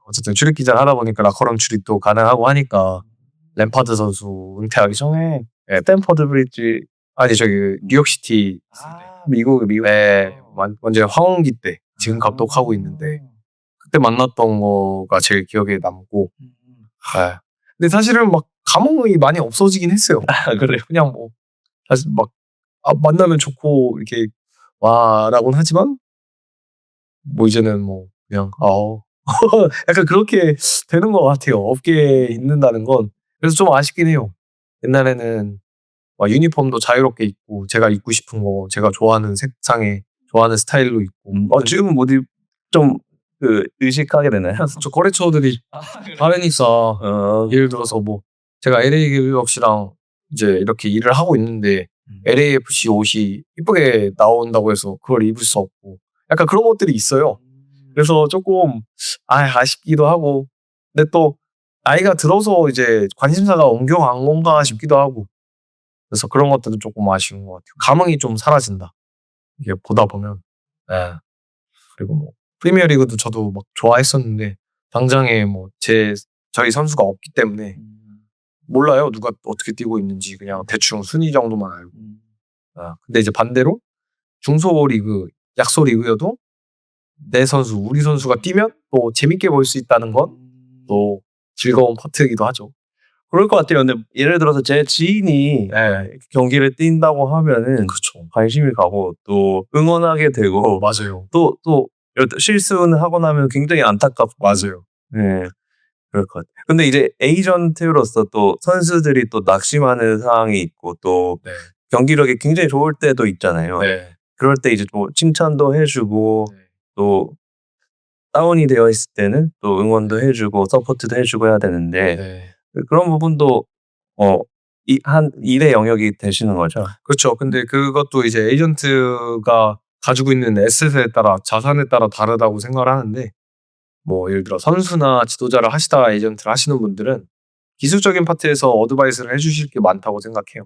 어쨌든 출입 기자를 하다 보니까 라커룸 출입도 가능하고 하니까 램파드 선수 은퇴하기 전에 스탠퍼드 브리지. 아니 저기 뉴욕시티 미국. 완전 황혼기 때 지금 감독하고 있는데 그때 만났던 거가 제일 기억에 남고 근데 사실은 막 감흥이 많이 없어지긴 했어요. 그래요? 그냥 뭐 사실 막 만나면 좋고 이렇게 와라고는 하지만 뭐 이제는 뭐 그냥 약간 그렇게 되는 것 같아요. 업계에 있는다는 건. 그래서 좀 아쉽긴 해요. 옛날에는 막 유니폼도 자유롭게 입고 제가 입고 싶은 거 제가 좋아하는 색상에 좋아하는 스타일로 입고 지금은 좀 의식하게 되나요? 저 거래처들이 다르니까 예를 들어서 뭐 제가 LA 갤럭시랑 이제 이렇게 일을 하고 있는데 LAFC 옷이 이쁘게 나온다고 해서 그걸 입을 수 없고 약간 그런 것들이 있어요. 그래서 조금 아쉽기도 하고 근데 또 나이가 들어서 이제 관심사가 옮겨간 건가 싶기도 하고 그래서 그런 것들은 조금 아쉬운 것 같아요. 감흥이 좀 사라진다. 이게 보다 보면. 예. 그리고 뭐 프리미어리그도 저도 막 좋아했었는데 당장에 뭐 저희 선수가 없기 때문에 몰라요. 누가 어떻게 뛰고 있는지 그냥 대충 순위 정도만 알고. 근데 이제 반대로 중소리그, 약소리그여도 내 선수, 우리 선수가 뛰면 또 재밌게 볼 수 있다는 건 또 즐거운 파트이기도 하죠. 그럴 것 같아요. 근데 예를 들어서 제 지인이 경기를 뛴다고 하면은 그렇죠. 관심이 가고 또 응원하게 되고 맞아요. 또 실수는 하고 나면 굉장히 안타깝고 맞아요. 네, 그럴 것 같아요. 근데 이제 에이전트로서 또 선수들이 또 낙심하는 상황이 있고 또 네. 경기력이 굉장히 좋을 때도 있잖아요. 네. 그럴 때 이제 뭐 칭찬도 해주고 네. 또 다운이 되어 있을 때는 또 응원도 해주고 서포트도 해주고 해야 되는데 네. 그런 부분도 한 일의 영역이 되시는 거죠. 그렇죠. 근데 그것도 이제 에이전트가 가지고 있는 에셋에 따라 자산에 따라 다르다고 생각을 하는데 뭐 예를 들어 선수나 지도자를 하시다가 에이전트를 하시는 분들은 기술적인 파트에서 어드바이스를 해주실 게 많다고 생각해요.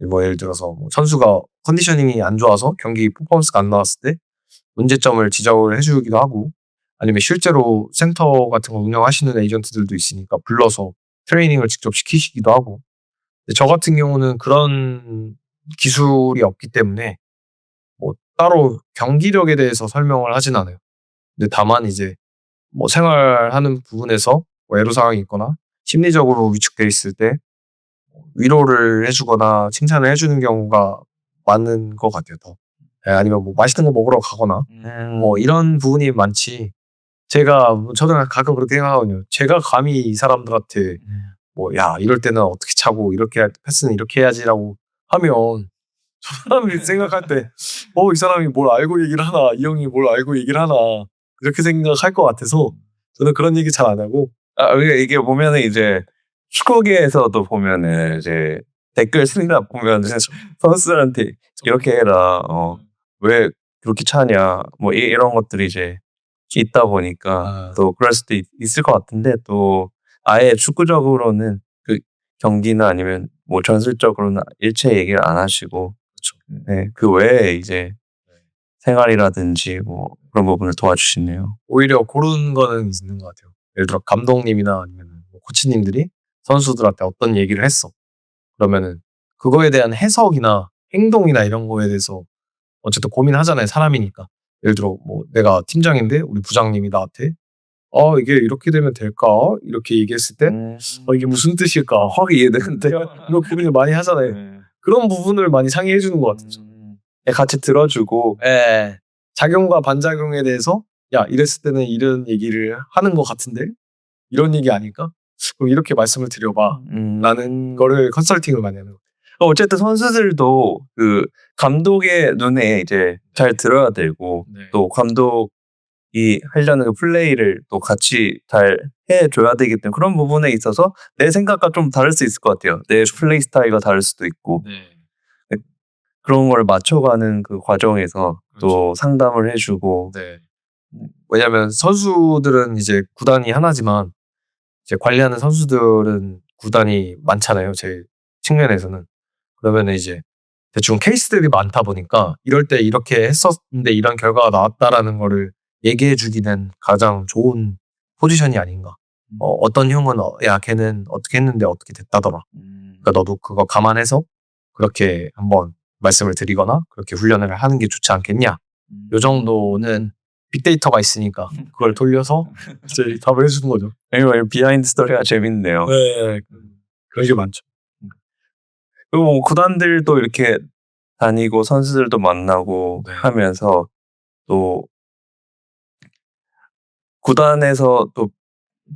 뭐 예를 들어서 뭐 선수가 컨디셔닝이 안 좋아서 경기 퍼포먼스가 안 나왔을 때 문제점을 지적을 해주기도 하고 아니면 실제로 센터 같은 거 운영하시는 에이전트들도 있으니까 불러서 트레이닝을 직접 시키시기도 하고 근데 저 같은 경우는 그런 기술이 없기 때문에 뭐 따로 경기력에 대해서 설명을 하진 않아요. 근데 다만 이제 뭐 생활하는 부분에서 뭐 애로사항이 있거나 심리적으로 위축돼 있을 때 위로를 해주거나 칭찬을 해주는 경우가 많은 것 같아요. 더. 아니면 뭐 맛있는 거 먹으러 가거나 뭐 이런 부분이 많지. 저는 가끔 그렇게 생각하거든요. 제가 감히 이 사람들한테 뭐 야 이럴 때는 어떻게 차고 패스는 이렇게 해야지라고 하면 저 사람이 생각할 때 이 사람이 뭘 알고 얘기를 하나 이 형이 뭘 알고 얘기를 하나 그렇게 생각할 것 같아서 저는 그런 얘기 잘 안 하고 이게 보면은 이제 축구계에서도 보면은 이제 댓글 쓰다 보면은 선수들한테 이렇게 해라. 왜 그렇게 차냐. 뭐 이런 것들이 이제 있다 보니까 또 그럴 수도 있을 것 같은데 또 아예 축구적으로는 그 경기나 아니면 뭐 전술적으로는 일체 얘기를 안 하시고 네, 그 외에 이제 생활이라든지 뭐 그런 부분을 도와주시네요. 오히려 그런 거는 있는 것 같아요. 예를 들어 감독님이나 아니면 뭐 코치님들이 선수들한테 어떤 얘기를 했어. 그러면은 그거에 대한 해석이나 행동이나 이런 거에 대해서 어쨌든 고민하잖아요. 사람이니까. 예를 들어 뭐 내가 팀장인데 우리 부장님이 나한테 이게 이렇게 되면 될까? 이렇게 얘기했을 때 이게 무슨 뜻일까? 확 이해되는데 이런 고민을 많이 하잖아요. 그런 부분을 많이 상의해 주는 것 같아요. 같이 들어주고 작용과 반작용에 대해서 야 이랬을 때는 이런 얘기를 하는 것 같은데 이런 얘기 아닐까? 그럼 이렇게 말씀을 드려봐 라는 거를 컨설팅을 많이 하는 것 같아요. 어쨌든 선수들도 그 감독의 눈에 이제 잘 들어야 되고 또 감독이 하려는 그 플레이를 또 같이 잘 해줘야 되기 때문에 그런 부분에 있어서 내 생각과 좀 다를 수 있을 것 같아요. 내 플레이 스타일과 다를 수도 있고 그런 걸 맞춰가는 그 과정에서 또 상담을 해주고 왜냐하면 선수들은 이제 구단이 하나지만 이제 관리하는 선수들은 구단이 많잖아요. 제 측면에서는. 그러면 이제 대충 케이스들이 많다 보니까 이럴 때 이렇게 했었는데 이런 결과가 나왔다라는 거를 얘기해 주기는 가장 좋은 포지션이 아닌가. 어떤 형은 야 걔는 어떻게 했는데 어떻게 됐다더라. 그러니까 너도 그거 감안해서 그렇게 한번 말씀을 드리거나 그렇게 훈련을 하는 게 좋지 않겠냐. 요 정도는 빅데이터가 있으니까 그걸 돌려서 이제 답을 해주는 거죠. 비하인드 스토리가 재밌네요. 네, 그런 게 많죠. 그리고 뭐 구단들도 이렇게 다니고 선수들도 만나고 하면서 또 구단에서 또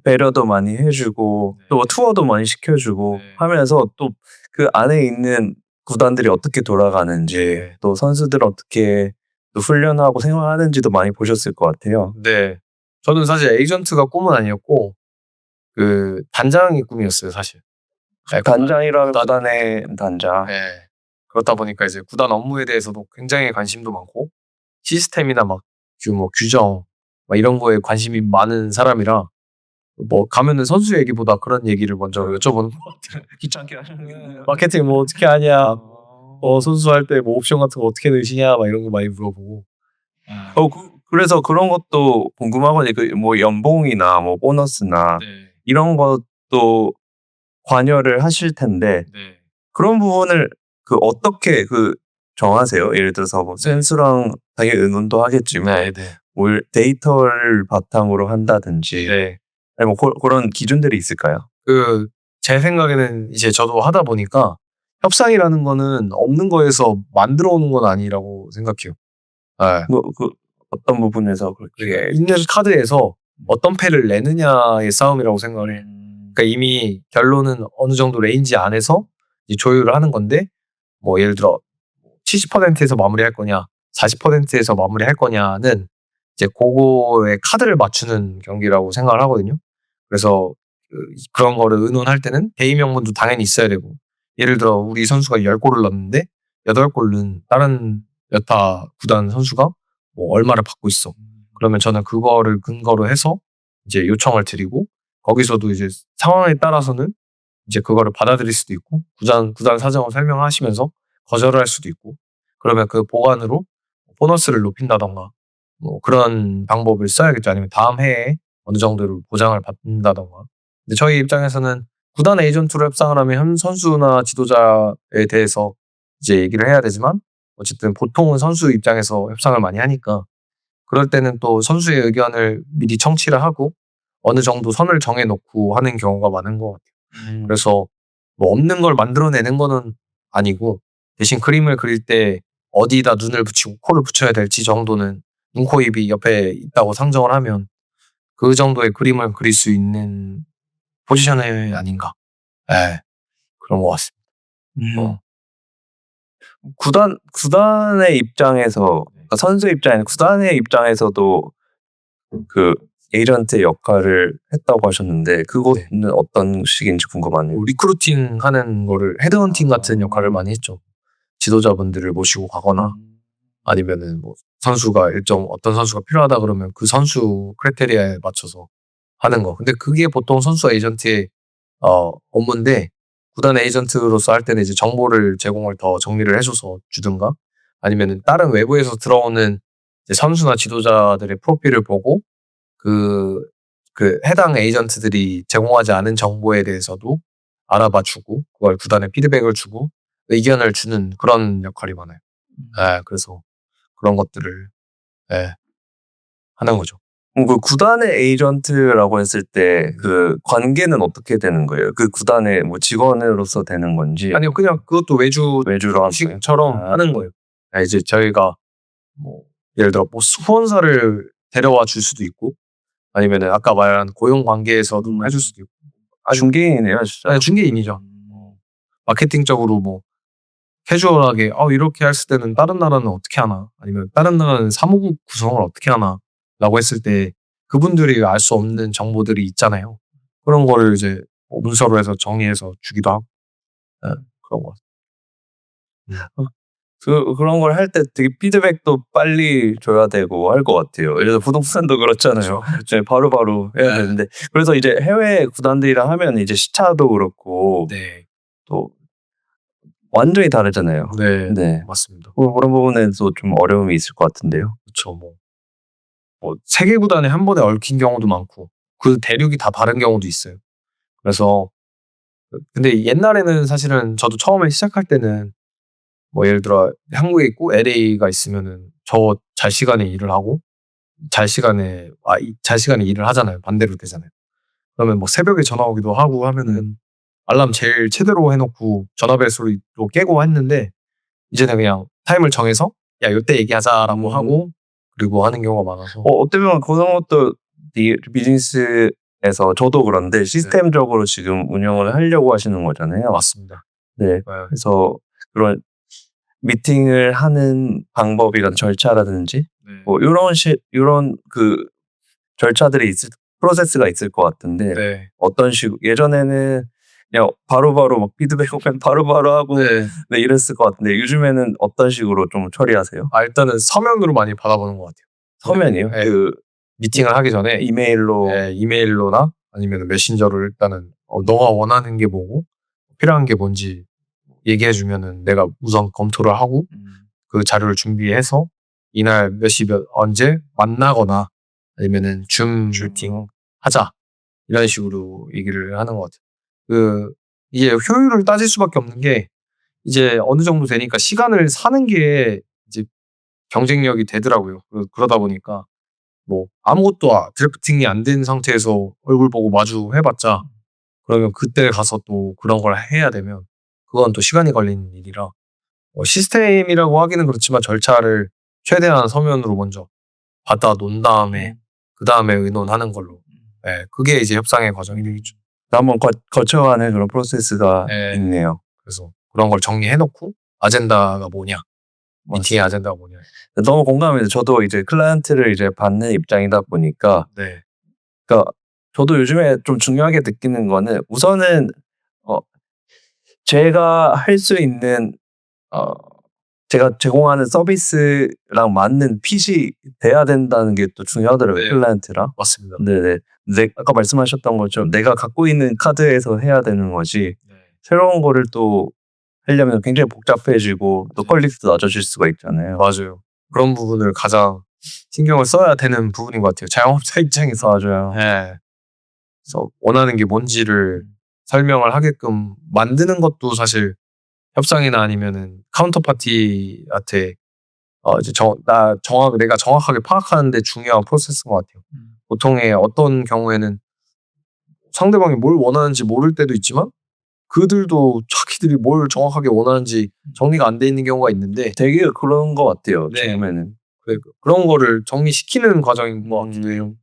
배려도 많이 해주고 네. 또 투어도 많이 시켜주고 네. 하면서 또 그 안에 있는 구단들이 어떻게 돌아가는지 네. 또 선수들 어떻게 또 훈련하고 생활하는지도 많이 보셨을 것 같아요. 네. 저는 사실 에이전트가 꿈은 아니었고 그 단장이 꿈이었어요, 사실. 네, 단장이라면 구단- 구단의 단장. 네. 그렇다 보니까 이제 구단 업무에 대해서도 굉장히 관심도 많고 시스템이나 막 뭐 규정 막 이런 거에 관심이 많은 사람이라 뭐 가면은 선수 얘기보다 그런 얘기를 먼저 여쭤보는 것 같아요. 귀찮게 하시는 마케팅 뭐 어떻게 하냐, 선수 할 때 뭐 옵션 같은 거 어떻게 넣으시냐 막 이런 거 많이 물어보고. 그래서 그런 것도 궁금하거든요. 뭐 연봉이나 뭐 보너스나 네. 이런 것도 관여를 하실 텐데 네. 그런 부분을 어떻게 정하세요? 예를 들어서 뭐 센스랑 당연히 의논도 하겠지만 네. 뭐 데이터를 바탕으로 한다든지 네. 아니 뭐 그런 기준들이 있을까요? 제 생각에는 이제 저도 하다 보니까 협상이라는 거는 없는 거에서 만들어 오는 건 아니라고 생각해요. 네. 뭐 어떤 부분에서 그렇게 있는 카드에서 어떤 패를 내느냐의 싸움이라고 생각을 해요. 그러니까 이미 결론은 어느 정도 레인지 안에서 이제 조율을 하는 건데, 뭐 예를 들어 70%에서 마무리할 거냐, 40%에서 마무리할 거냐는 이제 그거의 카드를 맞추는 경기라고 생각을 하거든요. 그래서 그런 거를 의논할 때는 대의 명분도 당연히 있어야 되고, 예를 들어 우리 선수가 10골을 넣었는데 8골은 다른 여타 구단 선수가 뭐 얼마를 받고 있어. 그러면 저는 그거를 근거로 해서 이제 요청을 드리고, 거기서도 이제 상황에 따라서는 이제 그거를 받아들일 수도 있고, 구단 사정을 설명하시면서 거절을 할 수도 있고, 그러면 그 보관으로 보너스를 높인다던가 뭐 그런 방법을 써야겠죠. 아니면 다음 해에 어느 정도를 보장을 받는다던가. 근데 저희 입장에서는 구단 에이전트로 협상을 하면 현 선수나 지도자에 대해서 이제 얘기를 해야 되지만, 어쨌든 보통은 선수 입장에서 협상을 많이 하니까 그럴 때는 또 선수의 의견을 미리 청취를 하고 어느 정도 선을 정해놓고 하는 경우가 많은 것 같아요. 그래서 뭐 없는 걸 만들어내는 거는 아니고, 대신 그림을 그릴 때 어디다 눈을 붙이고 코를 붙여야 될지 정도는 눈, 코, 입이 옆에 있다고 상정을 하면 그 정도의 그림을 그릴 수 있는 포지션이 아닌가. 네, 그런 것 같습니다. 구단의 입장에서 그러니까 선수 입장에 구단의 입장에서도 그 에이전트의 역할을 했다고 하셨는데 그거는 어떤 식인지 궁금하네요. 리크루팅 하는 거를 헤드헌팅 같은 역할을 많이 했죠. 지도자분들을 모시고 가거나 아니면은 뭐 선수가 어떤 선수가 필요하다 그러면 그 선수 크라이테리아에 맞춰서 하는 거. 근데 그게 보통 선수 에이전트의 업무인데, 구단 에이전트로서 할 때는 이제 정보를 제공을 더 정리를 해줘서 주든가, 아니면은 다른 외부에서 들어오는 이제 선수나 지도자들의 프로필을 보고 그 해당 에이전트들이 제공하지 않은 정보에 대해서도 알아봐주고 그걸 구단에 피드백을 주고 의견을 주는 그런 역할이 많아요. 네, 그래서 그런 것들을 하는 거죠. 그 구단의 에이전트라고 했을 때 그 관계는 어떻게 되는 거예요? 그 구단의 뭐 직원으로서 되는 건지 아니요, 그냥 그것도 외주로 하는 식처럼 하는 거예요. 이제 저희가 뭐 예를 들어 뭐 후원사를 데려와 줄 수도 있고, 아니면은 아까 말한 고용 관계에서도 해줄 수도 있고. 중개인이네요, 진짜. 네, 중개인이죠. 마케팅적으로 뭐 캐주얼하게 이렇게 했을 때는 다른 나라는 어떻게 하나, 아니면 다른 나라는 사무국 구성을 어떻게 하나 라고 했을 때 그분들이 알 수 없는 정보들이 있잖아요. 그런 거를 이제 문서로 해서 정리해서 주기도 하고. 네, 그런 거. 그런 걸 할 때 되게 피드백도 빨리 줘야 되고 할 것 같아요. 예를 들어 부동산도 그렇잖아요. 네, 바로바로 해야 되는데. 그래서 이제 해외 구단들이랑 하면 이제 시차도 그렇고 네. 또 완전히 다르잖아요. 네. 맞습니다. 그런 부분에서 좀 어려움이 있을 것 같은데요. 그렇죠. 뭐 세계 구단에 한 번에 얽힌 경우도 많고 그 대륙이 다 다른 경우도 있어요. 그래서 근데 옛날에는 사실은 저도 처음에 시작할 때는 뭐 예를 들어 한국에 있고 LA가 있으면은 저 잘 시간에 일을 하고 잘 시간에 일을 하잖아요. 반대로 되잖아요. 그러면 뭐 새벽에 전화 오기도 하고 하면은 알람 제일 최대로 해놓고 전화벨 소리로 깨고 했는데, 이제는 그냥 타임을 정해서 야 요때 얘기하자라고 하고 그리고 하는 경우가 많아서. 어떻게 보면 그런 것도 비즈니스에서 저도 그런데 시스템적으로 지금 운영을 하려고 하시는 거잖아요. 맞습니다. 네. 그래서 그런 미팅을 하는 방법이란 절차라든지 뭐 이런 그 절차들이 프로세스가 있을 것 같은데 네. 어떤 식으로 예전에는 그냥 바로바로 막 피드백 오면 바로바로 하고 네. 네, 이랬을 것 같은데 요즘에는 어떤 식으로 좀 처리하세요? 일단은 서면으로 많이 받아보는 것 같아요. 서면이요? 네. 그 미팅을 하기 전에 이메일로 네, 이메일로나 아니면 메신저로 일단은 너가 원하는 게 뭐고 필요한 게 뭔지 얘기해주면은 내가 우선 검토를 하고 그 자료를 준비해서 이날 몇 시 언제 만나거나 아니면은 줌 미팅 하자 이런 식으로 얘기를 하는 것 같아요. 이게 효율을 따질 수밖에 없는 게 이제 어느 정도 되니까 시간을 사는 게 이제 경쟁력이 되더라고요. 그러다 보니까 뭐 아무것도 드래프팅이 안 된 상태에서 얼굴 보고 마주 해봤자 그러면 그때 가서 또 그런 걸 해야 되면 그건 또 시간이 걸리는 일이라 시스템이라고 하기는 그렇지만 절차를 최대한 서면으로 먼저 받아 놓은 다음에 그 다음에 의논하는 걸로 그게 이제 협상의 과정이 되겠죠. 한번 거쳐가는 그런 프로세스가 네. 있네요. 그래서 그런 걸 정리해놓고 아젠다가 뭐냐 미팅의 아젠다가 뭐냐 너무 공감해요. 저도 이제 클라이언트를 이제 받는 입장이다 보니까 네. 그러니까 저도 요즘에 좀 중요하게 느끼는 거는 우선은 제가 할 수 있는 제가 제공하는 서비스랑 맞는 핏이 돼야 된다는 게 또 중요하더라고요. 네. 클라이언트랑. 맞습니다. 네네. 아까 말씀하셨던 것처럼 내가 갖고 있는 카드에서 해야 되는 거지 네. 새로운 거를 또 하려면 굉장히 복잡해지고 또 퀄리티도 낮아질 수가 있잖아요. 맞아요. 그런 부분을 가장 신경을 써야 되는 부분인 것 같아요. 자영업자 입장에서. 맞아요. 네. 그래서 원하는 게 뭔지를 설명을 하게끔 만드는 것도 사실 협상이나 아니면은 카운터파티한테 이제 내가 정확하게 파악하는 데 중요한 프로세스인 것 같아요. 보통의 어떤 경우에는 상대방이 뭘 원하는지 모를 때도 있지만 그들도 자기들이 뭘 정확하게 원하는지 정리가 안 돼 있는 경우가 있는데 되게 그런 것 같아요. 네. 처음에는. 그런 거를 정리시키는 과정인 것 같기도 해요.